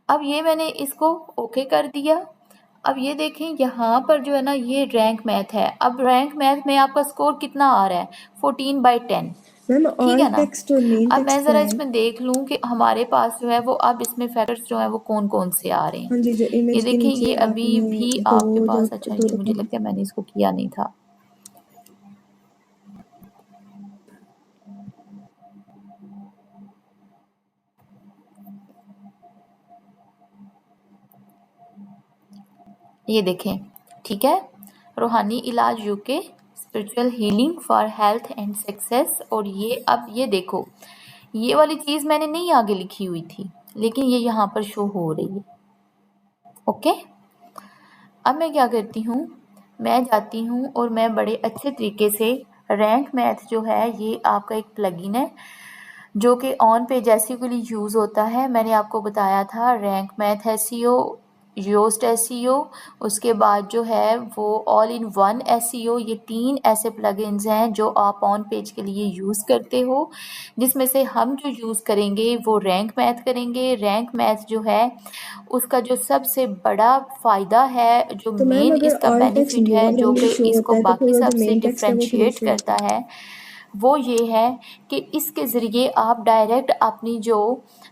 अब ये मैंने इसको ओके कर दिया। अब ये देखें यहाँ पर जो है ना ये रैंक मैथ है। अब रैंक मैथ में आपका स्कोर कितना आ रहा है? 14/10। मैम ठीक है ऑल ना, टेक्स्ट और मेन अब मैं टेक्स्ट क्या ज़रा है? इसमें देख लूँ कि हमारे पास जो है वो अब इसमें फैक्टर्स जो है वो कौन कौन से आ रहे हैं। हाँ जी, जो ये इमेज के देखें, नीचे ये अभी आपने भी दो आपके पास, अच्छा दो ये मुझे दफा लगता है मैंने इसको किया नहीं था। ये देखें, ठीक है, रूहानी इलाज UK, spiritual healing for health and success. और ये अब ये देखो, ये वाली चीज़ मैंने नहीं आगे लिखी हुई थी, लेकिन ये यहाँ पर शो हो रही है। ओके, अब मैं क्या करती हूँ, मैं जाती हूँ और मैं बड़े अच्छे तरीके से रैंक मैथ जो है ये आपका एक प्लगइन है जो कि ऑन पेज एसईओ के लिए यूज़ होता है। मैंने आपको बताया था rank math SEO, Yoast SEO, उसके बाद जो है वो ऑल इन वन एसईओ। ये 3 ऐसे प्लगइन्स हैं जो आप ऑन पेज के लिए यूज़ करते हो, जिसमें से हम जो यूज़ करेंगे वो रैंक मैथ करेंगे। रैंक मैथ जो है उसका जो सबसे बड़ा फ़ायदा है, जो तो मैम मेन अगर इसका ऑल टेक्स्ट बेनिफिट है, लोअर जो रंग में कि शो इसको होता है तो फिर बाकी वो जो सबसे मेन टेक्स्ट है वो किधर डिफरेंशिएट शो करता होता है? है, वो ये है कि इसके ज़रिए आप डायरेक्ट अपनी जो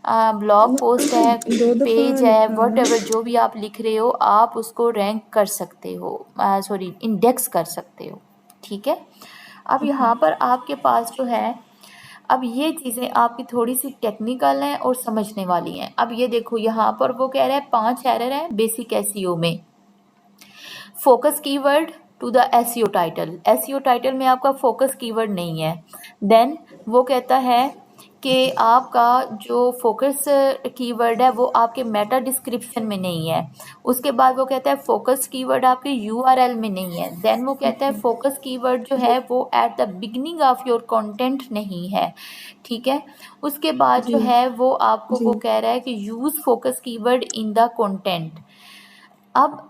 ब्लॉग पोस्ट है, दो दफा पेज है, लिखा है। व्हाटएवर जो भी आप लिख रहे हो, आप उसको रैंक कर सकते हो, सॉरी इंडेक्स कर सकते हो। ठीक है, अब यहाँ पर आपके पास जो है, अब ये चीज़ें आपकी थोड़ी सी टेक्निकल हैं और समझने वाली हैं। अब ये देखो, यहाँ पर वो कह रहा है 5 एरर हैं बेसिक एसईओ में। Focus keyword to the SEO title, SEO title में आपका फोकस कीवर्ड नहीं है। देन वो कहता है कि आपका जो फोकस कीवर्ड है वो आपके मेटा डिस्क्रिप्शन में नहीं है। उसके बाद वो कहता है फोकस कीवर्ड आपके यूआरएल में नहीं है। देन वो कहता है फोकस कीवर्ड जो है वो at the beginning of your content नहीं है। ठीक है, उसके बाद जो जी है वो आपको जी वो कह रहा है कि use focus keyword in the content. अब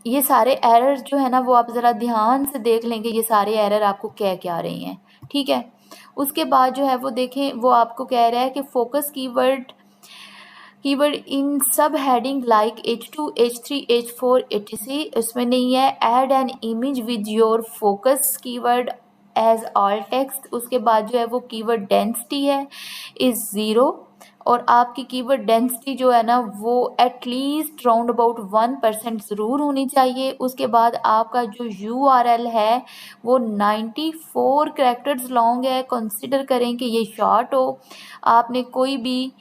ये सारे एरर जो है ना वो आप ज़रा ध्यान से देख लेंगे, ये सारे एरर आपको कह क्या रहे हैं। ठीक है, उसके बाद जो है वो देखें, वो आपको कह रहा है कि फोकस कीवर्ड इन सब heading like H2 H3 H4 etc इसमें नहीं है। Add an image with your focus keyword as alt text. उसके बाद जो है वो कीवर्ड डेंसिटी है इज़ 0, और आपकी कीवर्ड डेंसिटी जो है ना वो एटलीस्ट राउंड अबाउट 1% ज़रूर होनी चाहिए। उसके बाद आपका जो URL है वो 94 कैरेक्टर्स लॉन्ग है। कंसिडर करें कि ये शॉर्ट हो। आपने कोई भी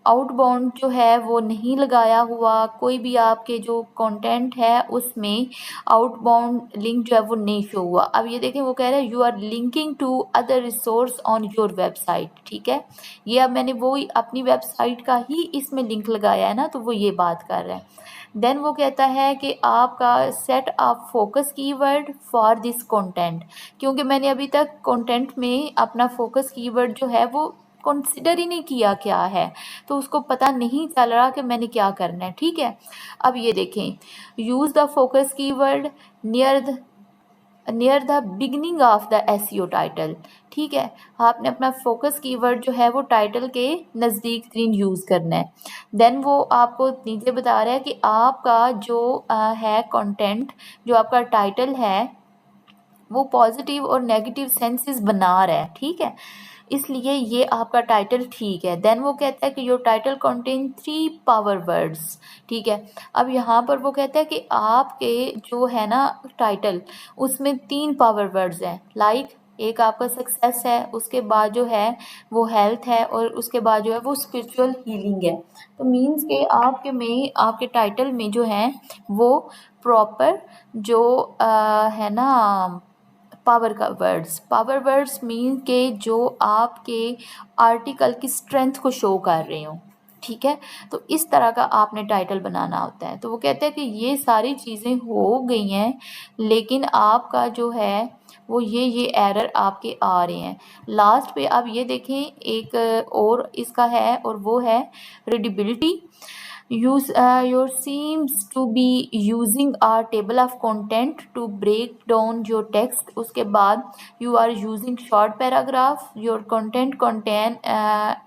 आउटबाउंड जो है वो नहीं लगाया हुआ, कोई भी आपके जो कंटेंट है उसमें आउटबाउंड लिंक जो है वो नहीं शो हुआ। अब ये देखें वो कह रहा है you are linking to other resource on your website, ठीक है। ये अब मैंने वो अपनी वेबसाइट का ही इसमें लिंक लगाया है ना, तो वो ये बात कर रहा है। देन वो कहता है कि आपका set up focus keyword for this content, क्योंकि मैंने अभी तक कंटेंट में अपना फोकस कीवर्ड जो है वो कंसिडर ही नहीं किया क्या है, तो उसको पता नहीं चल रहा कि मैंने क्या करना है, ठीक है। अब ये देखें, use the focus keyword near the beginning of the SEO title, ठीक है। आपने अपना फोकस कीवर्ड जो है वो टाइटल के नज़दीक तरीन यूज़ करना है। देन वो आपको नीचे बता रहा है कि आपका जो है कंटेंट, जो आपका टाइटल है वो पॉजिटिव और नेगेटिव सेंसेस बना रहा है, ठीक है, इसलिए ये आपका टाइटल ठीक है। देन वो कहता है कि your title contain 3 power words, ठीक है। अब यहाँ पर वो कहता है कि आपके जो है ना टाइटल उसमें 3 पावर वर्ड्स हैं, लाइक एक आपका सक्सेस है, उसके बाद जो है वो हेल्थ है, और उसके बाद जो है वो स्पिरिचुअल हीलिंग है। तो मीन्स के आपके टाइटल में जो है वो प्रॉपर जो है ना पावर वर्ड्स मीन के जो आपके आर्टिकल की स्ट्रेंथ को शो कर रहे हो, ठीक है। तो इस तरह का आपने टाइटल बनाना होता है। तो वो कहते हैं कि ये सारी चीज़ें हो गई हैं, लेकिन आपका जो है वो ये एरर आपके आ रहे हैं। लास्ट पे आप ये देखें, एक और इसका है, और वो है readability. Your seems to be using a table of content to break down your text. उसके बाद you are using short paragraph. Your content contain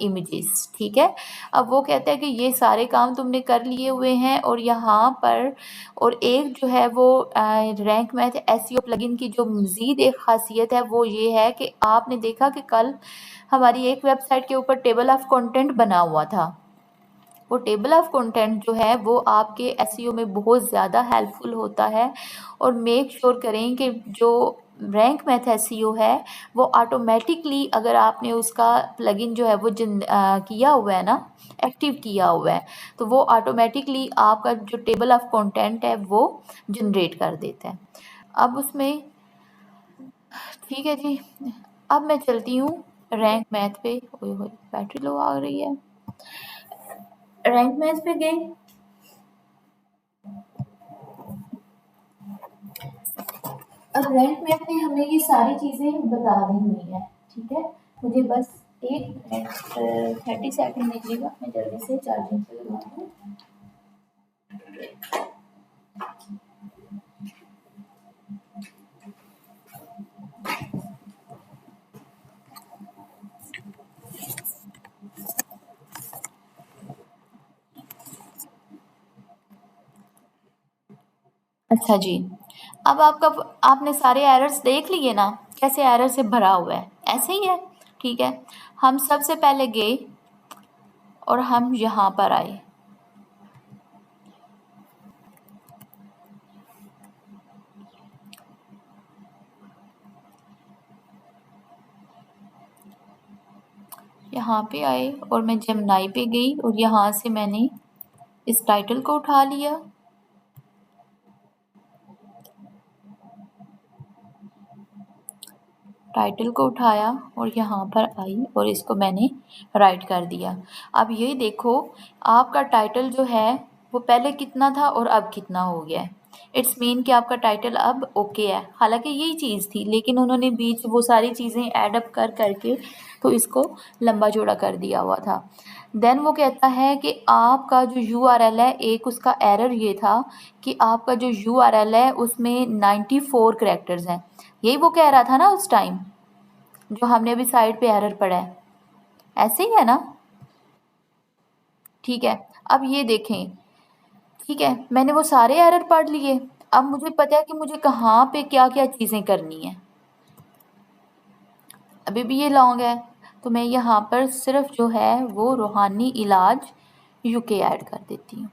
images, ठीक है। अब वो कहता है कि ये सारे काम तुमने कर लिए हुए हैं, और यहाँ पर और एक जो है वो रैंक मैथ एसईओ प्लगइन की जो मज़ीद एक खासियत है वो ये है कि आपने देखा कि कल हमारी एक वेबसाइट के ऊपर टेबल ऑफ कंटेंट बना हुआ था। वो टेबल ऑफ कंटेंट जो है वो आपके एसईओ में बहुत ज़्यादा हेल्पफुल होता है, और मेक श्योर करें कि जो रैंक मैथ एसईओ है वो ऑटोमेटिकली, अगर आपने उसका प्लगइन जो है वो किया हुआ है ना, एक्टिव किया हुआ है, तो वो ऑटोमेटिकली आपका जो टेबल ऑफ कंटेंट है वो जनरेट कर देता है। अब उसमें ठीक है जी, अब मैं चलती हूँ रैंक मैथ पे। ओए होए बैटरी लो आ रही है। रैंक मैथ पे गए, अब रैंक मैथ में हमें ये सारी चीज़ें बता दी हुई है, ठीक है। मुझे बस 1 मिनट 30 सेकंड दीजिएगा, मैं जल्दी से चार्जिंग पे लगा दूँ। अच्छा जी, अब आपने सारे एरर्स देख लिए ना, कैसे एरर से भरा हुआ है, ऐसे ही है, ठीक है। हम सबसे पहले गए और हम यहाँ पर आए, यहाँ पे आए और मैं जेमिनी पे गई, और यहाँ से मैंने इस टाइटल को उठा लिया, टाइटल को उठाया और यहाँ पर आई और इसको मैंने राइट कर दिया। अब ये देखो आपका टाइटल जो है वो पहले कितना था और अब कितना हो गया है। इट्स मीन कि आपका टाइटल अब ओके है। हालांकि यही चीज़ थी, लेकिन उन्होंने बीच वो सारी चीज़ें ऐडअप करके तो इसको लंबा चौड़ा कर दिया हुआ था। देन वो कहता है कि आपका जो URL है, एक उसका एरर ये था कि आपका जो URL है उसमें 94 कैरेक्टर्स हैं। यही वो कह रहा था ना उस टाइम, जो हमने अभी साइड पे एरर पढ़ा है, ऐसे ही है ना, ठीक है। अब ये देखें, ठीक है, मैंने वो सारे एरर पढ़ लिए। अब मुझे पता है कि मुझे कहाँ पे क्या क्या चीज़ें करनी है। अभी भी ये लॉन्ग है, तो मैं यहाँ पर सिर्फ जो है वो रूहानी इलाज UK ऐड कर देती हूँ,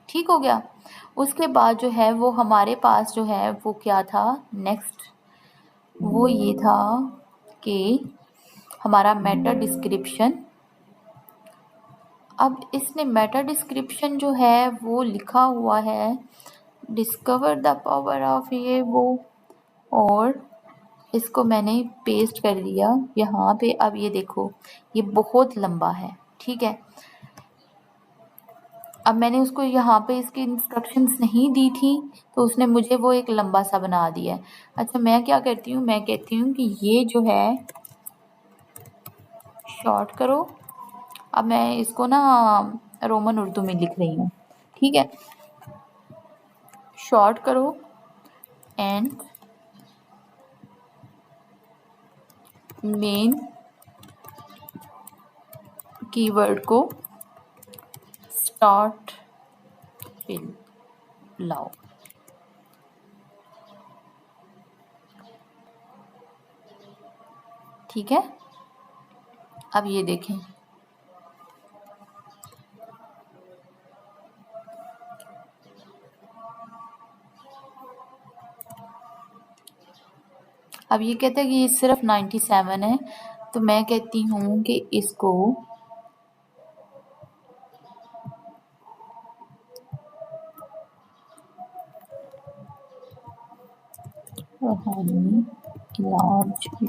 ठीक हो गया। उसके बाद जो है वो हमारे पास जो है वो क्या था नेक्स्ट, वो ये था कि हमारा मेटा डिस्क्रिप्शन अब इसने मेटा डिस्क्रिप्शन जो है वो लिखा हुआ है डिस्कवर द पावर ऑफ ये वो, और इसको मैंने पेस्ट कर दिया यहाँ पे। अब ये देखो ये बहुत लंबा है, ठीक है। अब मैंने उसको यहाँ पे इसकी इंस्ट्रक्शंस नहीं दी थी तो उसने मुझे वो एक लंबा सा बना दिया है। अच्छा मैं क्या करती हूँ, मैं कहती हूँ कि ये जो है शॉर्ट करो। अब मैं इसको ना रोमन उर्दू में लिख रही हूँ, ठीक है। शॉर्ट करो एंड मेन कीवर्ड को स्टार्ट फिल लाओ, ठीक है। अब ये देखें अब ये कहता है कि ये सिर्फ 97 है, तो मैं कहती हूँ कि इसको लार्ज की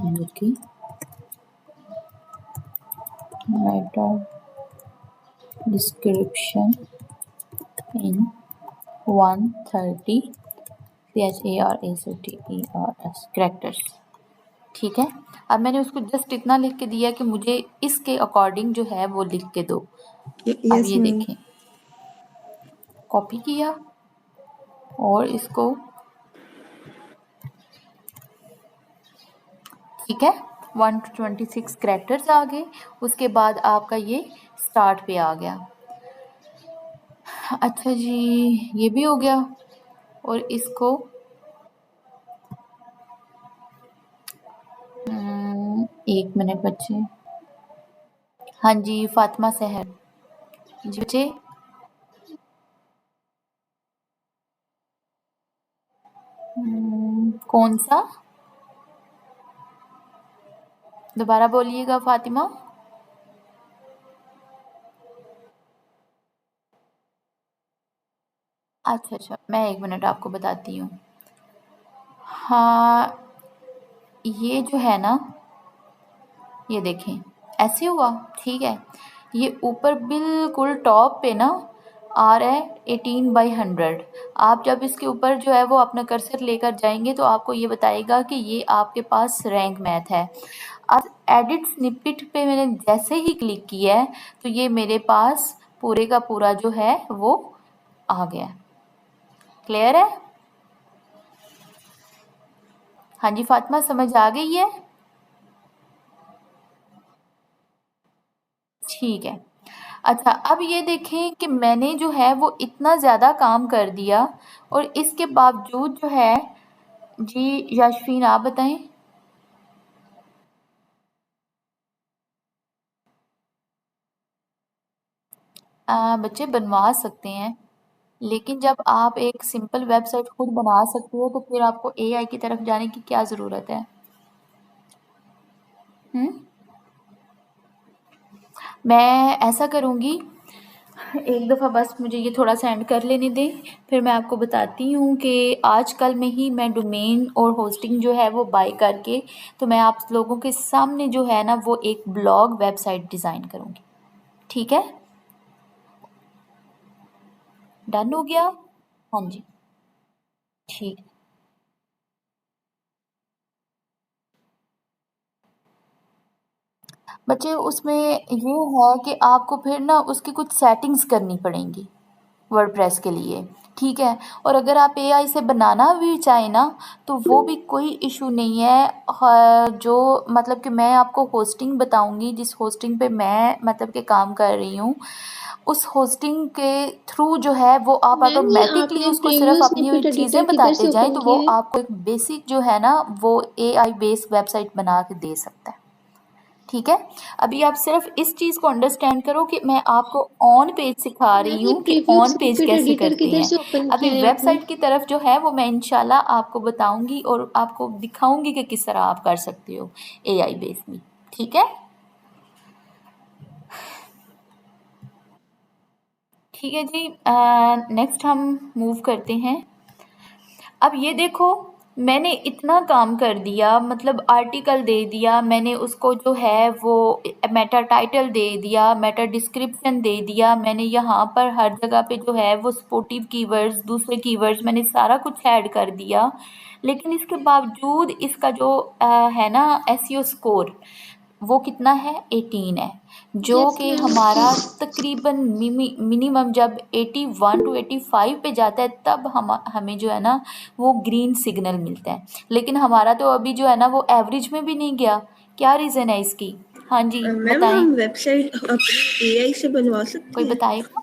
Meta description in 130 CHARACTERS characters, ठीक है। अब मैंने उसको जस्ट इतना लिख के दिया कि मुझे इसके अकॉर्डिंग जो है वो लिख के दो। अब Yes, ये ma'am. देखें, कॉपी किया और इसको, ठीक है। 126 कैरेक्टर्स आ गए। उसके बाद आपका ये स्टार्ट पे आ गया। अच्छा जी ये भी हो गया। और इसको 1 मिनट बच्चे। हाँ जी फातिमा सहर जी बच्चे। कौन सा, दोबारा बोलिएगा फातिमा। अच्छा मैं 1 मिनट आपको बताती हूँ। हाँ ये जो है ना, ये देखें ऐसे हुआ, ठीक है। ये ऊपर बिल्कुल टॉप पे ना आ रहा है 18/100। आप जब इसके ऊपर जो है वो अपना कर्सर लेकर जाएंगे तो आपको ये बताएगा कि ये आपके पास रैंक मैथ है। अब एडिट स्निपेट पे मैंने जैसे ही क्लिक किया है तो ये मेरे पास पूरे का पूरा जो है वो आ गया। क्लियर है? हाँ जी फातिमा समझ आ गई है? ठीक है। अच्छा अब ये देखें कि मैंने जो है वो इतना ज़्यादा काम कर दिया और इसके बावजूद जो है जी याशफीन आप बताएं। बच्चे बनवा सकते हैं, लेकिन जब आप एक सिंपल वेबसाइट खुद बना सकते हो तो फिर आपको एआई की तरफ जाने की क्या ज़रूरत है? मैं ऐसा करूँगी, एक दफ़ा बस मुझे ये थोड़ा सा एंड कर लेने दें, फिर मैं आपको बताती हूँ कि आजकल में ही मैं डोमेन और होस्टिंग जो है वो बाय करके तो मैं आप लोगों के सामने जो है ना वो एक ब्लॉग वेबसाइट डिज़ाइन करूँगी, ठीक है। डन हो गया? हाँ जी ठीक। बच्चे उसमें ये है कि आपको फिर ना उसकी कुछ सेटिंग्स करनी पड़ेंगी वर्डप्रेस के लिए, ठीक है। और अगर आप एआई से बनाना भी चाहें ना तो वो भी कोई इशू नहीं है। जो मतलब कि मैं आपको होस्टिंग बताऊंगी जिस होस्टिंग पे मैं मतलब कि काम कर रही हूँ, उस होस्टिंग के थ्रू जो है वो आप मैम ये ऑटोमेटिकली आपने उसको सिर्फ प्रीव्यू अपनी स्निपेट एडिटर चीज़ें किधर बताते से जाएं ओपन तो वो किया है? आपको एक बेसिक जो है ना वो एआई बेस्ड वेबसाइट बना के दे सकता है, ठीक है। अभी आप सिर्फ इस चीज़ को अंडरस्टैंड करो कि मैं आपको ऑन पेज सिखा रही मैम ये हूँ कि प्रीव्यू ऑन पेज स्निपेट कैसे एडिटर करते किधर हैं। से ओपन अभी किया है आपने? वेबसाइट की तरफ जो है वो मैं इंशाल्लाह आपको बताऊंगी और आपको दिखाऊंगी कि किस तरह आप कर सकते हो एआई बेस में, ठीक है। ठीक है जी, नेक्स्ट हम मूव करते हैं। अब ये देखो, मैंने इतना काम कर दिया, मतलब आर्टिकल दे दिया मैंने उसको, जो है वो मेटा टाइटल दे दिया, मेटा डिस्क्रिप्शन दे दिया मैंने, यहाँ पर हर जगह पे जो है वो सपोर्टिव कीवर्ड्स, दूसरे कीवर्ड्स मैंने सारा कुछ ऐड कर दिया। लेकिन इसके बावजूद इसका जो है ना एसईओ स्कोर, वो कितना है, 18 है, जो Yes, कि ma'am. हमारा तकरीबन मिनिमम जब 81 to 85 पे जाता है तब हमें जो है ना वो ग्रीन सिग्नल मिलता है। लेकिन हमारा तो अभी जो है ना वो एवरेज में भी नहीं गया। क्या रीज़न है इसकी? हाँ जी मैम बताएं, हम वेबसाइट अपनी एआई से बनवा सकते कोई हैं? बताएगा?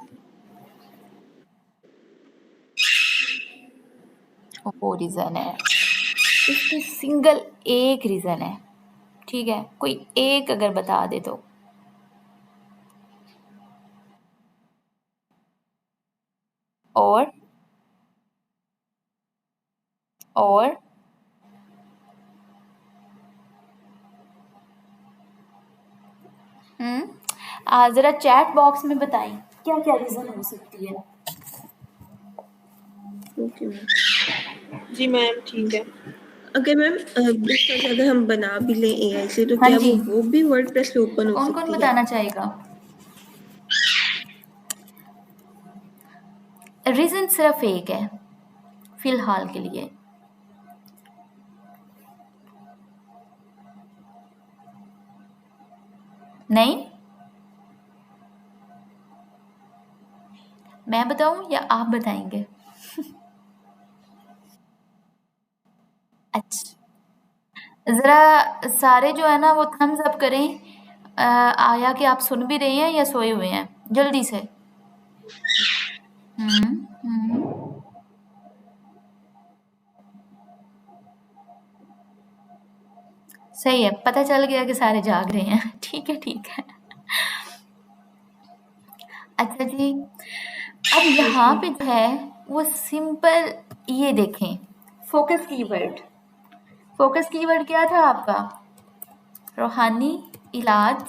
वो रीज़न है, इसकी सिंगल एक रीज़न है, ठीक है, कोई एक अगर बता दे तो। और ज़रा चैट बॉक्स में बताएं क्या क्या रीज़न हो सकती है। Okay ma'am. जी मैम ठीक है। अगर मैम अगर हम बना भी लें एआई से तो हाँ क्या जी, वो भी वर्डप्रेस पे ओपन हो कौन कौन सकती है? बताना चाहेगा? रीज़न सिर्फ एक है फिलहाल के लिए। नहीं, मैं बताऊं या आप बताएंगे? अच्छा, ज़रा सारे जो है ना वो थम्स अप करें। आया कि आप सुन भी रहे हैं या सोए हुए हैं, जल्दी से। हम्म। सही है, पता चल गया कि सारे जाग रहे हैं। ठीक है ठीक है। अच्छा जी, अब यहाँ पे जो है वो सिंपल, ये देखें, फोकस कीवर्ड। फोकस कीवर्ड क्या था आपका? रूहानी इलाज।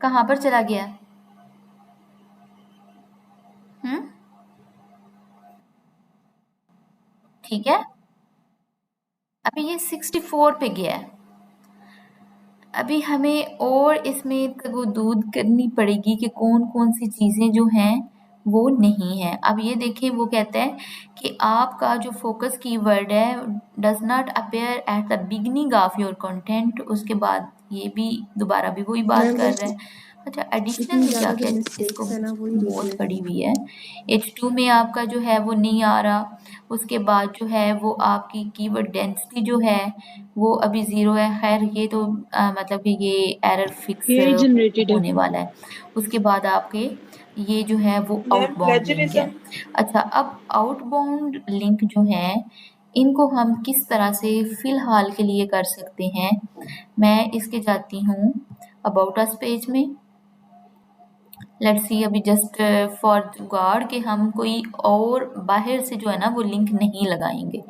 कहाँ पर चला गया? ठीक है, अभी ये 64 पे गया है। अभी हमें और इसमें तगदूद करनी पड़ेगी कि कौन कौन सी चीज़ें जो हैं वो नहीं है। अब ये देखिए, वो कहता है कि आपका जो फोकस कीवर्ड है does not appear at the beginning of your content. उसके बाद ये भी दोबारा भी वही बात मैम कर बस रहा है। अच्छा, एडिशनल इतनी में क्या ज़्यादा जो क्या इसको मिस्टेक्स है ना वही बहुत रीजन पड़ी है। हुई है। H2 में आपका जो है वो नहीं आ रहा। उसके बाद जो है वो आपकी कीवर्ड डेंसिटी जो है वो अभी 0 है। खैर ये तो मतलब कि ये एरर फिक्स यही जनरेटेड है होने वाला है। उसके बाद आपके ये जो है वो मैम। आउटबाउंड लिंक है। प्लेजरिज्म। अच्छा, अब आउटबाउंड लिंक जो है इनको हम किस तरह से फ़िलहाल के लिए कर सकते हैं। मैं इसके जाती हूँ अबाउट अस पेज में। लेट्स सी, अभी जस्ट फॉर जुगाड़ कि हम कोई और बाहर से जो है ना वो लिंक नहीं लगाएंगे।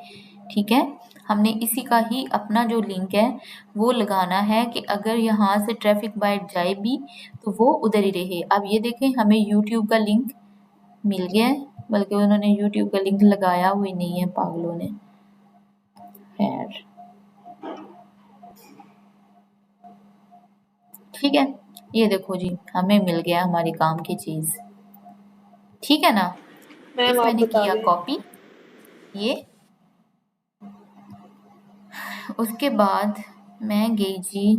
ठीक है, हमने इसी का ही अपना जो लिंक है वो लगाना है कि अगर यहाँ से ट्रैफिक बाइट जाए भी तो वो उधर ही रहे। अब ये देखें, हमें यूट्यूब का लिंक मिल गया है, बल्कि उन्होंने यूट्यूब का लिंक लगाया हुआ ही नहीं है पागलों ने। खैर ठीक है, ये देखो जी, हमें मिल गया हमारी काम की चीज़। ठीक है ना, मैम इस आप मैंने बता किया दें। कॉपी ये। उसके बाद मैं गई जी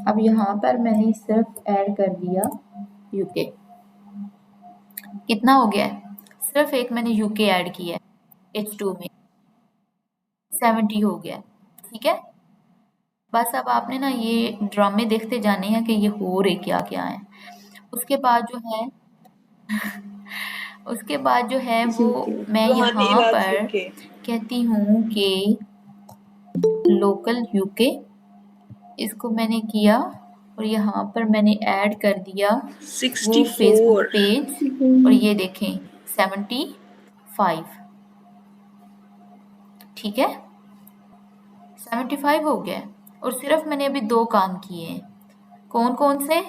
अब यहाँ पर मैंने सिर्फ ऐड कर दिया यूके। कितना हो गया है? सिर्फ एक मैंने यूके ऐड किया है H2 में, 70 हो गया। ठीक है, बस अब आपने ना ये ड्रामे देखते जाने हैं कि ये हो रहे क्या क्या है। उसके बाद जो है उसके बाद जो है वो यूके। मैं रूहानी यहाँ इलाज पर यूके। कहती हूँ कि लोकल यूके, इसको मैंने किया और यहाँ पर मैंने ऐड कर दिया वो फेसबुक 64। पेज। और ये देखें 75। ठीक है, 75 हो गया और सिर्फ मैंने अभी 2 काम किए हैं। कौन कौन से?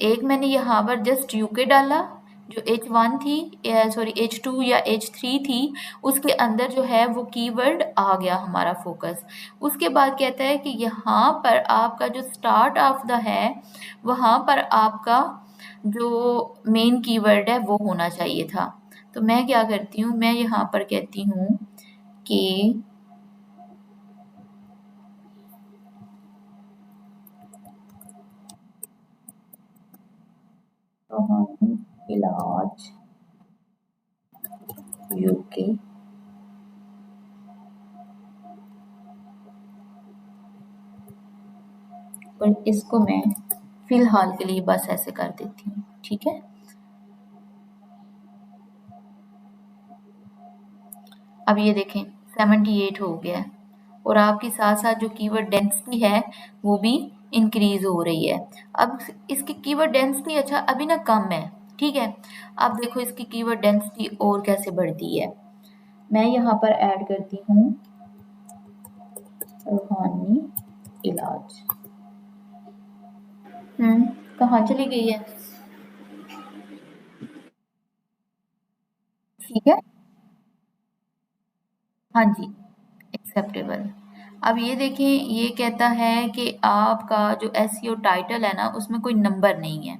एक मैंने यहाँ पर जस्ट यूके डाला, जो H1 थी सॉरी H2 या H3 थी, उसके अंदर जो है वो कीवर्ड आ गया हमारा फोकस। उसके बाद कहता है कि यहाँ पर आपका जो स्टार्ट ऑफ द है वहाँ पर आपका जो मेन कीवर्ड है वो होना चाहिए था। तो मैं क्या करती हूँ, मैं यहाँ पर कहती हूँ कि इलाज यूके और इसको मैं फिलहाल के लिए बस ऐसे कर देती हूँ। ठीक है, अब ये देखें 78 हो गया है और आपके साथ साथ जो कीवर्ड डेंसिटी है वो भी इंक्रीज हो रही है। अब इसकी कीवर्ड डेंसिटी अच्छा अभी ना कम है, ठीक है। अब देखो इसकी कीवर्ड डेंसिटी और कैसे बढ़ती है। मैं यहाँ पर ऐड करती हूँ रूहानी इलाज। कहाँ चली गई है? ठीक है, हाँ जी, एक्सेप्टेबल। अब ये देखें, ये कहता है कि आपका जो एसईओ टाइटल है ना उसमें कोई नंबर नहीं है।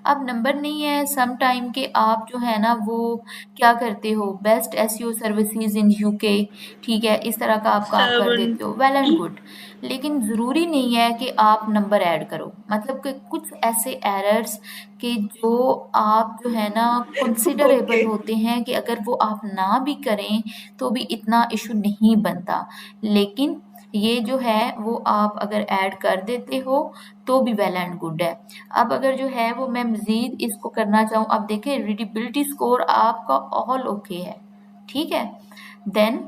अब नंबर नहीं है, सम टाइम के आप जो है ना वो क्या करते हो, best SEO services in UK, ठीक है, इस तरह का आप काम कर देते हो, वेल एंड गुड। लेकिन ज़रूरी नहीं है कि आप नंबर ऐड करो, मतलब कि कुछ ऐसे एरर्स कि जो आप जो है ना कंसिडरेबल होते हैं कि अगर वो आप ना भी करें तो भी इतना इशू नहीं बनता, लेकिन ये जो है वो आप अगर ऐड कर देते हो तो भी वेल एंड गुड है। अब अगर जो है वो मैं मज़ीद इसको करना चाहूँ, अब देखिए रीडेबिलिटी स्कोर आपका ऑल ओके है, ठीक है। देन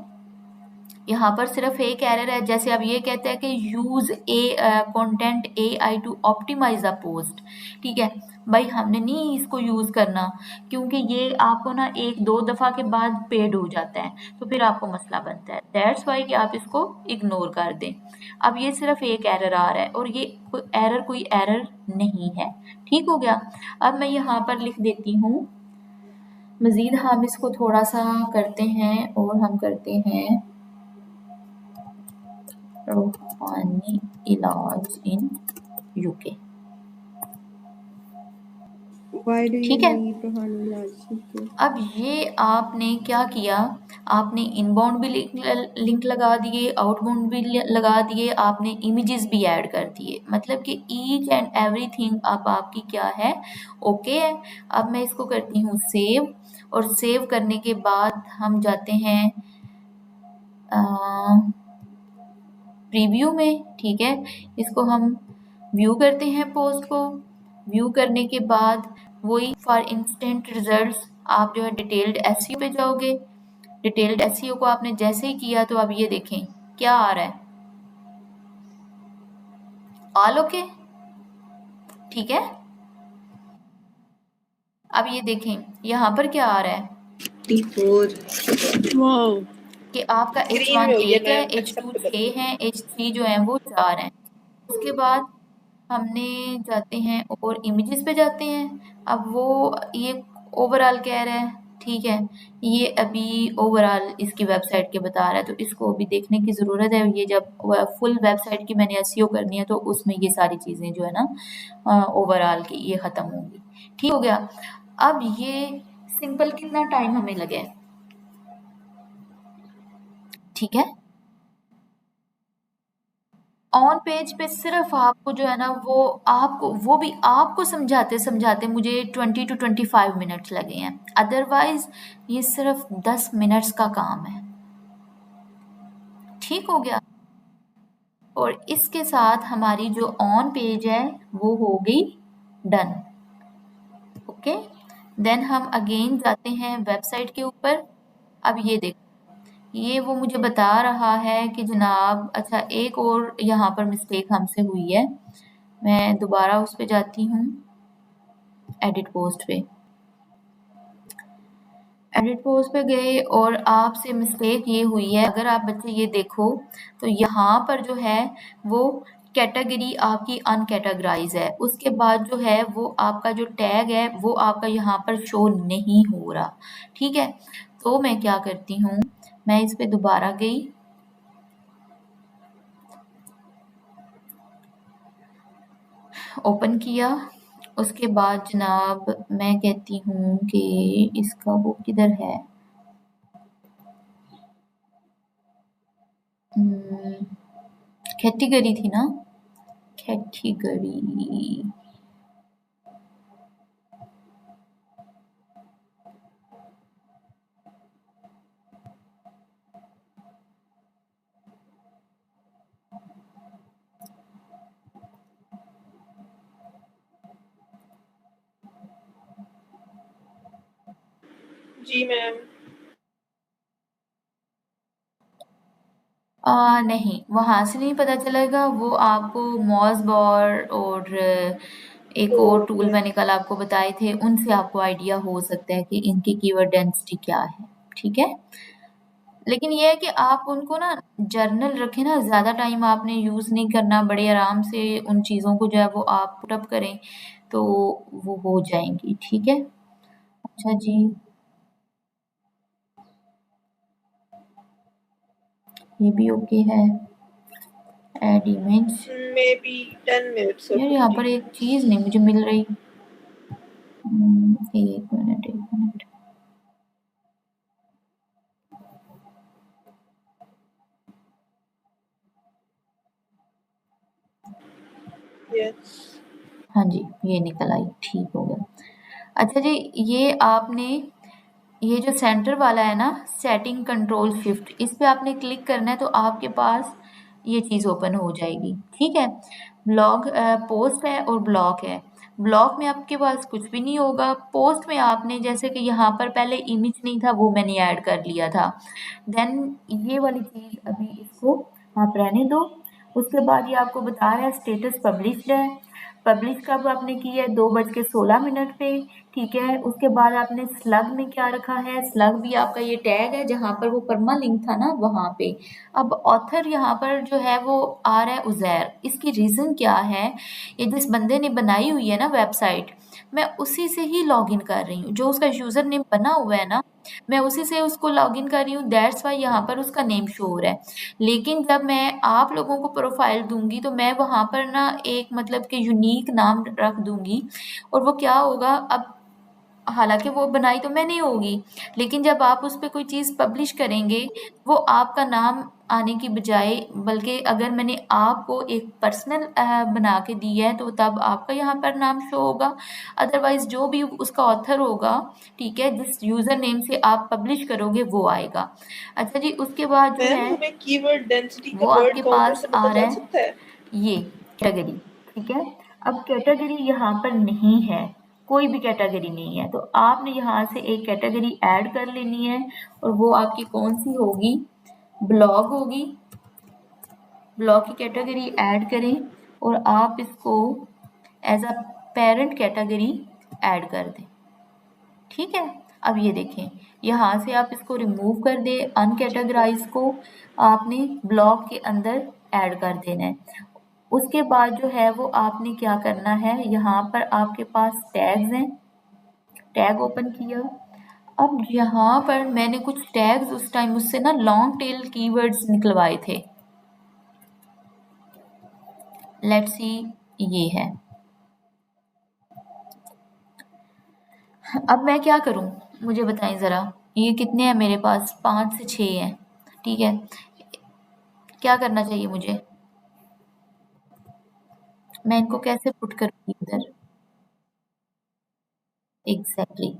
यहाँ पर सिर्फ एक एरर है, जैसे अब ये कहते हैं कि use a content AI to optimise a post, ठीक है भाई, हमने नहीं इसको यूज करना क्योंकि ये आपको ना 1-2 दफा के बाद पेड हो जाता है, तो फिर आपको मसला बनता है। दैट्स वाई कि आप इसको इग्नोर कर दें। अब ये सिर्फ एक एरर आ रहा है और ये कोई एरर नहीं है, ठीक हो गया। अब मैं यहाँ पर लिख देती हूँ, मजीद हम इसको थोड़ा सा करते हैं और हम करते हैं रूहानी इलाज इन यूके, ठीक है। अब ये आपने क्या किया, आपने इनबाउंड भी लिंक लगा दिए, आउटबाउंड भी लगा दिए, आपने इमेजेस भी ऐड कर दिए, मतलब कि ईच एंड एवरीथिंग अब आपकी क्या है, ओके है। अब मैं इसको करती हूँ सेव, और सेव करने के बाद हम जाते हैं प्रीव्यू में, ठीक है। इसको हम व्यू करते हैं, पोस्ट को व्यू करने के बाद वही फॉर इंस्टेंट रिजल्ट्स आप जो है डिटेल्ड एसईओ पे जाओगे। डिटेल्ड एसईओ को आपने जैसे ही किया तो अब ये देखें क्या आ रहा है, ऑल ओके, ठीक है। अब ये देखें यहाँ पर क्या आ रहा है कि आपका H1 1 है, H2 6 है, H3 जो है वो 4 है। उसके बाद हमने जाते हैं और इमेजेस पे जाते हैं। अब वो ये ओवरऑल कह रहा है, ठीक है, ये अभी ओवरऑल इसकी वेबसाइट के बता रहा है, तो इसको अभी देखने की ज़रूरत है। ये जब फुल वेबसाइट की मैंने एसईओ करनी है तो उसमें ये सारी चीज़ें जो है ना ओवरऑल की ये ख़त्म होंगी, ठीक हो गया। अब ये सिंपल कितना टाइम हमें लगे, ठीक है। ऑन पेज पे सिर्फ आपको जो है ना वो भी आपको समझाते समझाते मुझे 20 to 25 मिनट्स लगे हैं, अदरवाइज ये सिर्फ 10 मिनट्स का काम है, ठीक हो गया। और इसके साथ हमारी जो ऑन पेज है वो हो गई डन, ओके। देन हम अगेन जाते हैं वेबसाइट के ऊपर। अब ये देखो, ये वो मुझे बता रहा है कि जनाब अच्छा एक और यहाँ पर मिस्टेक हमसे हुई है। मैं दोबारा उस पे जाती हूँ, एडिट पोस्ट पे। एडिट पोस्ट पे गए और आपसे मिस्टेक ये हुई है, अगर आप बच्चे ये देखो तो यहाँ पर जो है वो कैटेगरी आपकी अनकैटेगराइज है, उसके बाद जो है वो आपका जो टैग है वो आपका यहाँ पर शो नहीं हो रहा। ठीक है, तो मैं क्या करती हूँ, मैं इस पे दोबारा गई, ओपन किया, उसके बाद जनाब मैं कहती हूँ कि इसका वो किधर है, कैटेगरी थी ना, कैटेगरी, जी मैम। नहीं, वहाँ से नहीं पता चलेगा, वो आपको मॉज़बार और एक और टूल मैंने कल आपको बताए थे, उनसे आपको आइडिया हो सकता है कि इनकी कीवर्ड डेंसिटी क्या है। ठीक है, लेकिन ये है कि आप उनको ना जर्नल रखें ना, ज़्यादा टाइम आपने यूज़ नहीं करना, बड़े आराम से उन चीज़ों को जो है वो आप पुट अप करें तो वो हो जाएंगी। ठीक है, अच्छा जी, ये भी ओके है, add image. Maybe 10 minutes or यार यहाँ 15 पर एक minutes. चीज़ नहीं मुझे मिल रही, एक मिनट, Yes. हाँ जी, ये निकल आई, ठीक हो गया। अच्छा जी, ये आपने ये जो सेंटर वाला है ना, सेटिंग कंट्रोल शिफ्ट, इस पे आपने क्लिक करना है तो आपके पास ये चीज़ ओपन हो जाएगी। ठीक है, ब्लॉग पोस्ट है और ब्लॉक है। ब्लॉक में आपके पास कुछ भी नहीं होगा, पोस्ट में आपने जैसे कि यहाँ पर पहले इमेज नहीं था वो मैंने ऐड कर लिया था, देन ये वाली चीज़ अभी इसको आप रहने दो। उसके बाद ये आपको बता रहा है स्टेटस पब्लिश्ड है, पब्लिश कब आपने की है, 2:16 पे। ठीक है, उसके बाद आपने स्लग में क्या रखा है, स्लग भी आपका ये टैग है जहाँ पर वो परमा लिंक था ना वहाँ पे। अब ऑथर यहाँ पर जो है वो आ रहा है उज़ैर, इसकी रीज़न क्या है, ये जिस बंदे ने बनाई हुई है ना वेबसाइट, मैं उसी से ही लॉगिन कर रही हूँ, जो उसका यूज़र नेम बना हुआ है ना मैं उसी से उसको लॉगिन कर रही हूँ, दैट्स वाई यहाँ पर उसका नेम शो हो रहा है। लेकिन जब मैं आप लोगों को प्रोफाइल दूंगी तो मैं वहाँ पर ना एक मतलब कि यूनिक नाम रख दूंगी, और वो क्या होगा, अब हालांकि वो बनाई तो मैंने होगी, लेकिन जब आप उस पर कोई चीज़ पब्लिश करेंगे वो आपका नाम आने की बजाय, बल्कि अगर मैंने आपको एक पर्सनल बना के दी है तो तब आपका यहाँ पर नाम शो होगा, अदरवाइज जो भी उसका ऑथर होगा, ठीक है, जिस यूज़र नेम से आप पब्लिश करोगे वो आएगा। अच्छा जी, उसके बाद जो मैम है हमें कीवर्ड डेंसिटी वो का वर्ड आपके काउंटर पास से आ पता रहा चल है सकता है? ये कैटेगरी। ठीक है, अब कैटेगरी यहाँ पर नहीं है, कोई भी कैटेगरी नहीं है, तो आपने यहाँ से एक कैटेगरी ऐड कर लेनी है, और वो आपकी कौन सी होगी, ब्लॉग होगी। ब्लॉग की कैटेगरी ऐड करें और आप इसको as a parent category add कर दें। ठीक है, अब ये देखें, यहाँ से आप इसको रिमूव कर दें, अनकैटेगराइज को आपने ब्लॉक के अंदर ऐड कर देना है। उसके बाद जो है वो आपने क्या करना है, यहाँ पर आपके पास टैग्स हैं, टैग ओपन किया। अब यहाँ पर मैंने कुछ टैग्स उस टाइम उससे ना लॉन्ग टेल कीवर्ड्स निकलवाए थे, लेट्स सी, ये है। अब मैं क्या करूं, मुझे बताएं ज़रा, ये कितने हैं मेरे पास, 5 से 6 हैं। ठीक है, क्या करना चाहिए मुझे, मैं इनको कैसे पुट करूंगी इधर, एग्जैक्टली।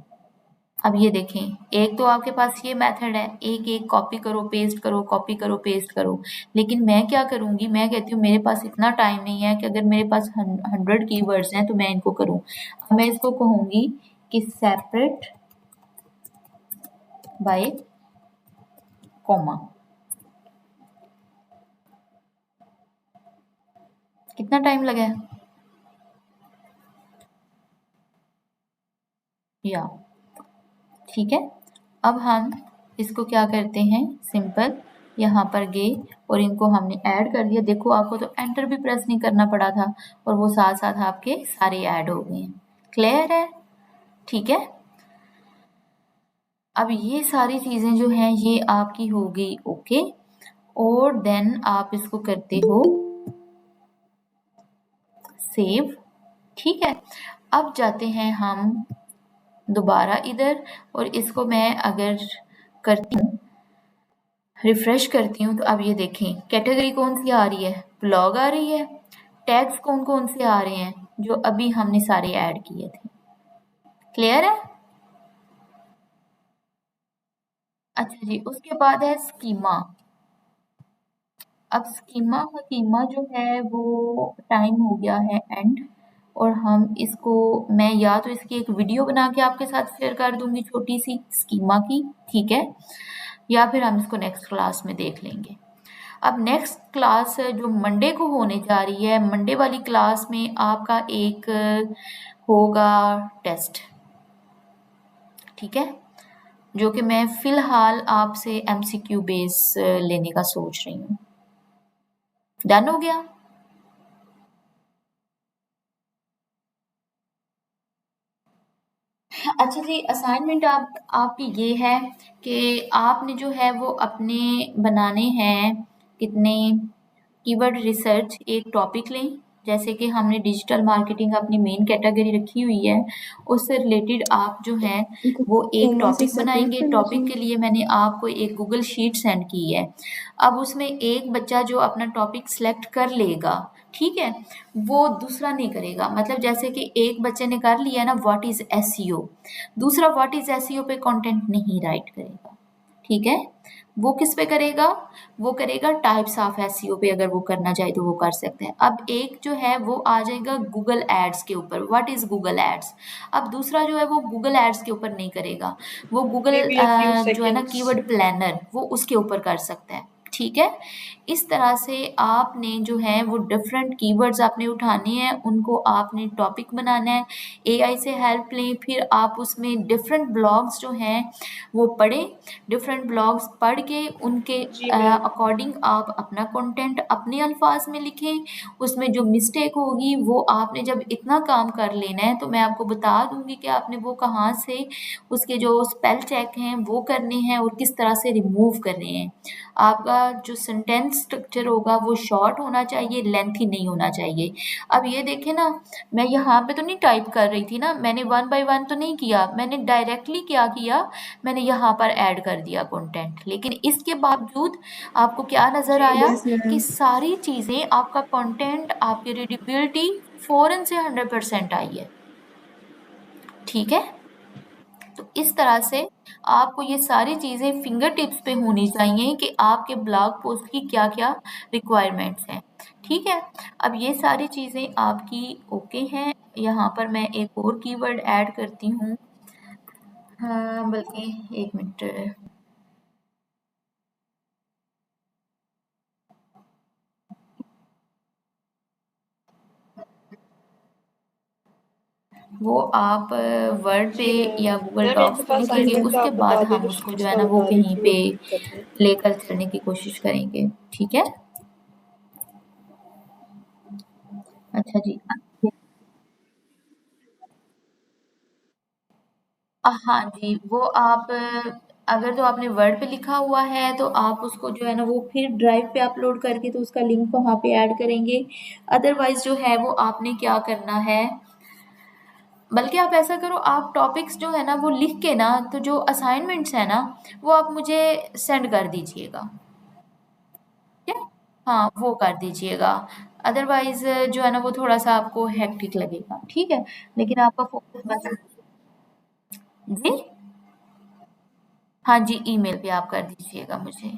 अब ये देखें, एक तो आपके पास ये मेथड है, एक एक कॉपी करो पेस्ट करो, कॉपी करो पेस्ट करो, लेकिन मैं क्या करूंगी, मैं कहती हूँ मेरे पास इतना टाइम नहीं है कि अगर मेरे पास 100 कीवर्ड्स हैं तो मैं इनको करूँ। अब मैं इसको कहूँगी कि सेपरेट बाय कॉमा। कितना टाइम लगा है, या ठीक है, अब हम इसको क्या करते हैं, सिंपल यहाँ पर गए और इनको हमने ऐड कर दिया। देखो आपको तो एंटर भी प्रेस नहीं करना पड़ा था और वो साथ साथ आपके सारे ऐड हो गए हैं। क्लियर है? ठीक है। अब ये सारी चीजें जो हैं ये आपकी हो गई ओके, और देन आप इसको करते हो सेव। ठीक है। अब जाते हैं हम दोबारा इधर और इसको मैं अगर करती हूँ, रिफ्रेश करती हूँ, तो अब ये देखें कैटेगरी कौन सी आ रही है, ब्लॉग आ रही है। टैग्स कौन कौन से आ रहे हैं, जो अभी हमने सारे ऐड किए थे। क्लियर है? अच्छा जी, उसके बाद है स्कीमा। अब स्कीमा जो है वो टाइम हो गया है एंड, और हम इसको, मैं या तो इसकी एक वीडियो बना के आपके साथ शेयर कर दूंगी छोटी सी स्कीमा की, ठीक है, या फिर हम इसको नेक्स्ट क्लास में देख लेंगे। अब नेक्स्ट क्लास जो मंडे को होने जा रही है, मंडे वाली क्लास में आपका एक होगा टेस्ट, ठीक है, जो कि मैं फिलहाल आपसे एमसीक्यू बेस लेने का सोच रही हूँ। डन हो गया? अच्छा जी, असाइनमेंट आपकी ये है कि आपने जो है वो अपने बनाने हैं कितने कीवर्ड रिसर्च, एक टॉपिक लें, जैसे कि हमने डिजिटल मार्केटिंग अपनी मेन कैटेगरी रखी हुई है, उससे रिलेटेड आप जो है वो एक टॉपिक बनाएंगे। टॉपिक के लिए मैंने आपको एक गूगल शीट सेंड की है। अब उसमें एक बच्चा जो अपना टॉपिक सिलेक्ट कर लेगा, ठीक है, वो दूसरा नहीं करेगा। मतलब जैसे कि एक बच्चे ने कर लिया ना व्हाट इज एसईओ, दूसरा व्हाट इज एसईओ पे कंटेंट नहीं राइट करेगा, ठीक है। वो किस पे करेगा, वो करेगा टाइप्स ऑफ एसईओ पे, अगर वो करना चाहे तो वो कर सकते हैं। अब एक जो है वो आ जाएगा गूगल एड्स के ऊपर, व्हाट इज गूगल एड्स। अब दूसरा जो है वो गूगल एड्स के ऊपर नहीं करेगा, वो गूगल Maybe a few जो है ना seconds. कीवर्ड प्लानर, वो उसके ऊपर कर सकता है, ठीक है। इस तरह से आपने जो है वो डिफरेंट कीवर्ड्स आपने उठाने हैं, उनको आपने टॉपिक बनाना है, एआई से हेल्प लें, फिर आप उसमें डिफरेंट ब्लॉग्स जो हैं वो पढ़ें, डिफरेंट ब्लॉग्स पढ़ के उनके जी मैम। अकॉर्डिंग आप अपना कंटेंट अपने अल्फाज में लिखें। उसमें जो मिस्टेक होगी वो आपने जब इतना काम कर लेना है तो मैं आपको बता दूंगी कि आपने वो कहाँ से उसके जो स्पेल चेक हैं वो करने हैं और किस तरह से रिमूव करने हैं। आपका जो सेंटेंस स्ट्रक्चर होगा वो शॉर्ट होना चाहिए, लेंथी नहीं होना चाहिए। अब ये देखें ना, मैं यहाँ पे तो नहीं टाइप कर रही थी ना, मैंने वन बाय वन तो नहीं किया, मैंने डायरेक्टली क्या किया, मैंने यहाँ पर ऐड कर दिया कंटेंट। लेकिन इसके बावजूद आपको क्या नज़र आया कि सारी चीज़ें, आपका कंटेंट, आपकी रीडेबिलिटी फ़ौरन से 100% आई है, ठीक है। तो इस तरह से आपको ये सारी चीज़ें फिंगर टिप्स पे होनी चाहिए कि आपके ब्लॉग पोस्ट की क्या क्या रिक्वायरमेंट्स हैं, ठीक है। अब ये सारी चीज़ें आपकी ओके हैं। यहाँ पर मैं एक और कीवर्ड ऐड करती हूँ, हाँ बल्कि एक मिनट, वो आप वर्ड पे जी मैम। या गूगल मैम एक डॉक्स पे दफ़ा लिखेंगे, असाइनमेंट उसके आप बाद बता दें हम जो उसको जो शीट्स है का ना वो बता रही कहीं थी पे वो करते हैं। लेकर चलने की कोशिश करेंगे, ठीक है। अच्छा जी, हाँ जी, वो आप अगर तो आपने वर्ड पे लिखा हुआ है तो आप उसको जो है ना वो फिर ड्राइव पे अपलोड करके तो उसका लिंक वहाँ पे ऐड करेंगे। अदरवाइज जो है वो आपने क्या करना है, बल्कि आप ऐसा करो, आप टॉपिक्स जो है ना वो लिख के ना, तो जो असाइनमेंट्स है ना वो आप मुझे सेंड कर दीजिएगा, ठीक है। हाँ वो कर दीजिएगा, अदरवाइज जो है ना वो थोड़ा सा आपको हेक्टिक लगेगा, ठीक है। लेकिन आपका फोकस बस, जी हाँ जी, ईमेल पे आप कर दीजिएगा मुझे,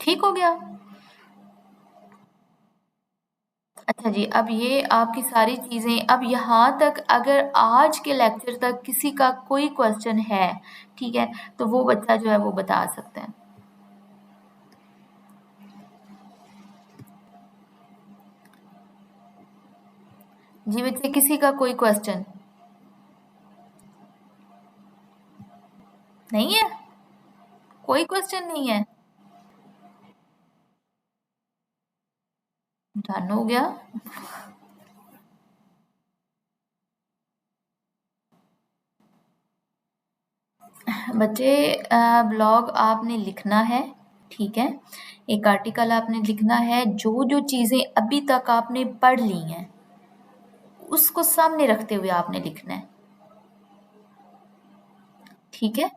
ठीक हो गया। अच्छा जी, अब ये आपकी सारी चीज़ें, अब यहाँ तक अगर आज के लेक्चर तक किसी का कोई क्वेश्चन है, ठीक है, तो वो बच्चा जो है वो बता सकता है। जी बच्चे, किसी का कोई क्वेश्चन? नहीं है? कोई क्वेश्चन नहीं है? डन हो गया। बच्चे ब्लॉग आपने लिखना है, ठीक है? एक आर्टिकल आपने लिखना है, जो जो चीज़ें अभी तक आपने पढ़ ली हैं उसको सामने रखते हुए आपने लिखना है, ठीक है?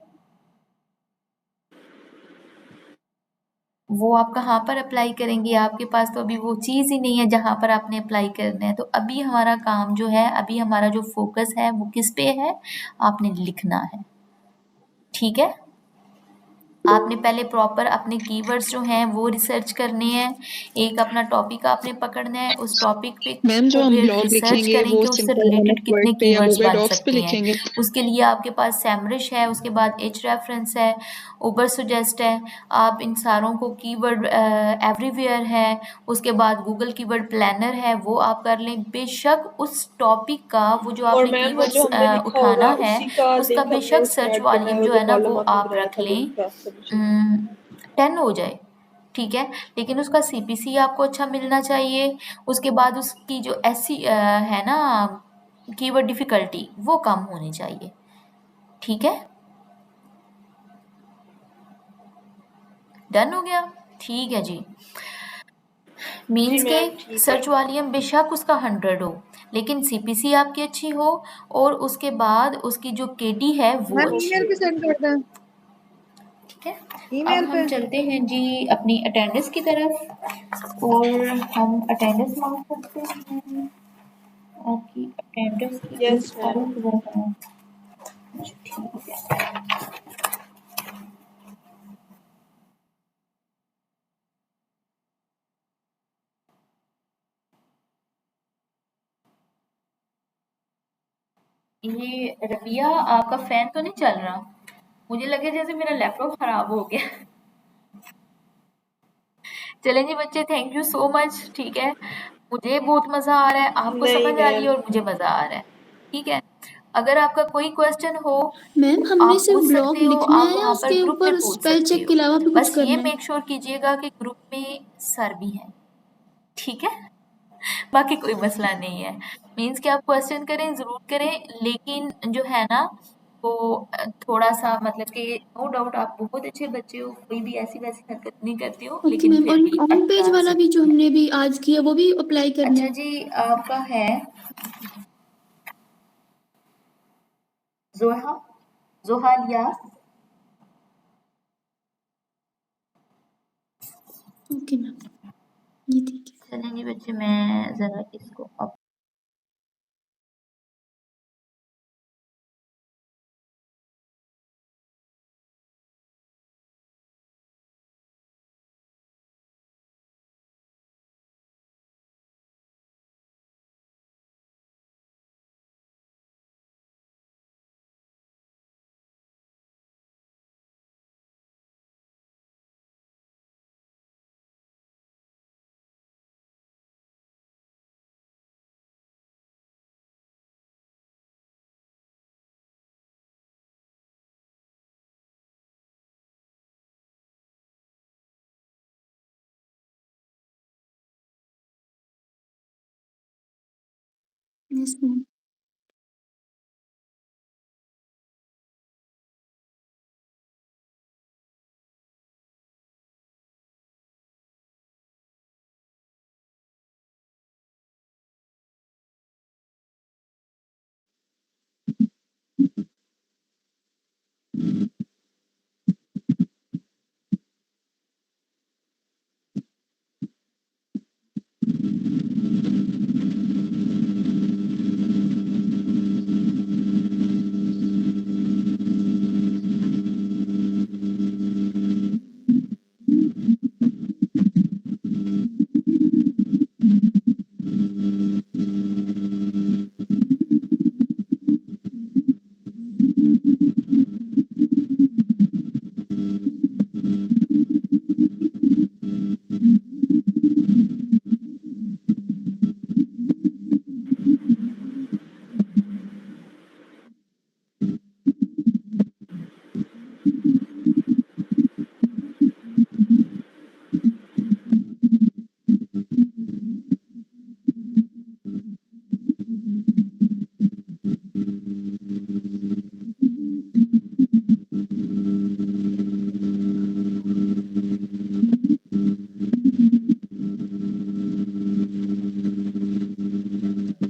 वो आप कहाँ पर अप्लाई करेंगे? आपके पास तो अभी वो चीज़ ही नहीं है जहाँ पर आपने अप्लाई करना है। तो अभी हमारा काम जो है, अभी हमारा जो फोकस है वो किस पे है? आपने लिखना है, ठीक है? आपने पहले प्रॉपर अपने कीवर्ड्स जो हैं वो रिसर्च करने हैं। एक अपना टॉपिक आपने पकड़ना है, उस टॉपिक पे मैम जो को हम फिर ब्लॉग रिसर्च लिखेंगे करें वो कि उससे सिंपल रिलेटेड एमएस वर्ड कितने पे या कीवर्ड्स गूगल बन डॉक्स पे सकते हैं। लिखेंगे। उसके लिए आपके पास सैमरिश है, उसके बाद एhrefs है, उबरसुजेस्ट है। आप इन सारों को कीवर्ड एवरीवेयर है, उसके बाद गूगल कीवर्ड प्लानर है, वो आप कर लें। बेशक उस टॉपिक का वो जो और आपने मैम वो कीवर्ड्स जो हमने लिखा उठाना होगा है उसी का उसका लिंक हमने बेशक उसमें सर्च ऐड करना है, वॉल्यूम वो जो जो है ना वो कॉलम आपने आप बनाया रख था लें लिंक का सबमिशन। 10 हो जाए, ठीक है? लेकिन उसका सीपीसी आपको अच्छा मिलना चाहिए। उसके बाद उसकी जो ऐसी है ना कीवर्ड डिफ़िकल्टी वो कम होनी चाहिए, ठीक है? डन हो गया? ठीक है जी। जी मीन्स के मैम ठीक है। सर्च वॉल्यूम बेशक उसका 100 हो, लेकिन सीपीसी आपकी अच्छी हो और उसके बाद उसकी जो केडी है वो मैम अच्छी ईमेल हो, पे सेंड कर दें। ठीक है? अब ईमेल हम पे। चलते हैं जी अपनी अटेंडेंस की तरफ और हम अटेंडेंस मार्क करते हैं। आपकी अटेंडेंस की कोई यस मैम। फॉर्म वो है। अच्छा, ठीक है। ये रबिया आपका फैन तो नहीं चल रहा? मुझे लगे जैसे मेरा लैपटॉप खराब हो गया। चलें जी बच्चे, थैंक यू सो मच, ठीक है? मुझे बहुत मज़ा आ रहा है, आपको नहीं समझ आ रही मैम। है और मुझे मज़ा आ रहा है, ठीक है? अगर आपका कोई क्वेश्चन हो मैम हमने आप सिर्फ पूछ ब्लॉग सकते हो, लिखना आप है या वहाँ पर उसके ग्रुप में ऊपर पूछ स्पेल सकते चेक के हो। अलावा भी कुछ बस ये करना है? मेक श्योर कीजिएगा कि ग्रुप में सर भी हैं, ठीक है? बाकी कोई मसला नहीं है। मीन्स कि आप क्वेश्चन करें, ज़रूर करें, लेकिन जो है ना वो थोड़ा-सा मतलब कि नो डाउट आप बहुत अच्छे बच्चे हो, कोई भी ऐसी-वैसी हरकत नहीं करते हो, ओके लेकिन मैम, फिर और भी ऑन पेज एहतियात वाला से। भी जो हमने भी आज किया वो भी अप्लाई करना अच्छा है? जी, आपका है ज़ोहा ज़ोहालिया। ओके मैम, ये ठीक है। चलें जी बच्चे, मैं ज़रा इसको अब यस मैम।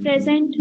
present.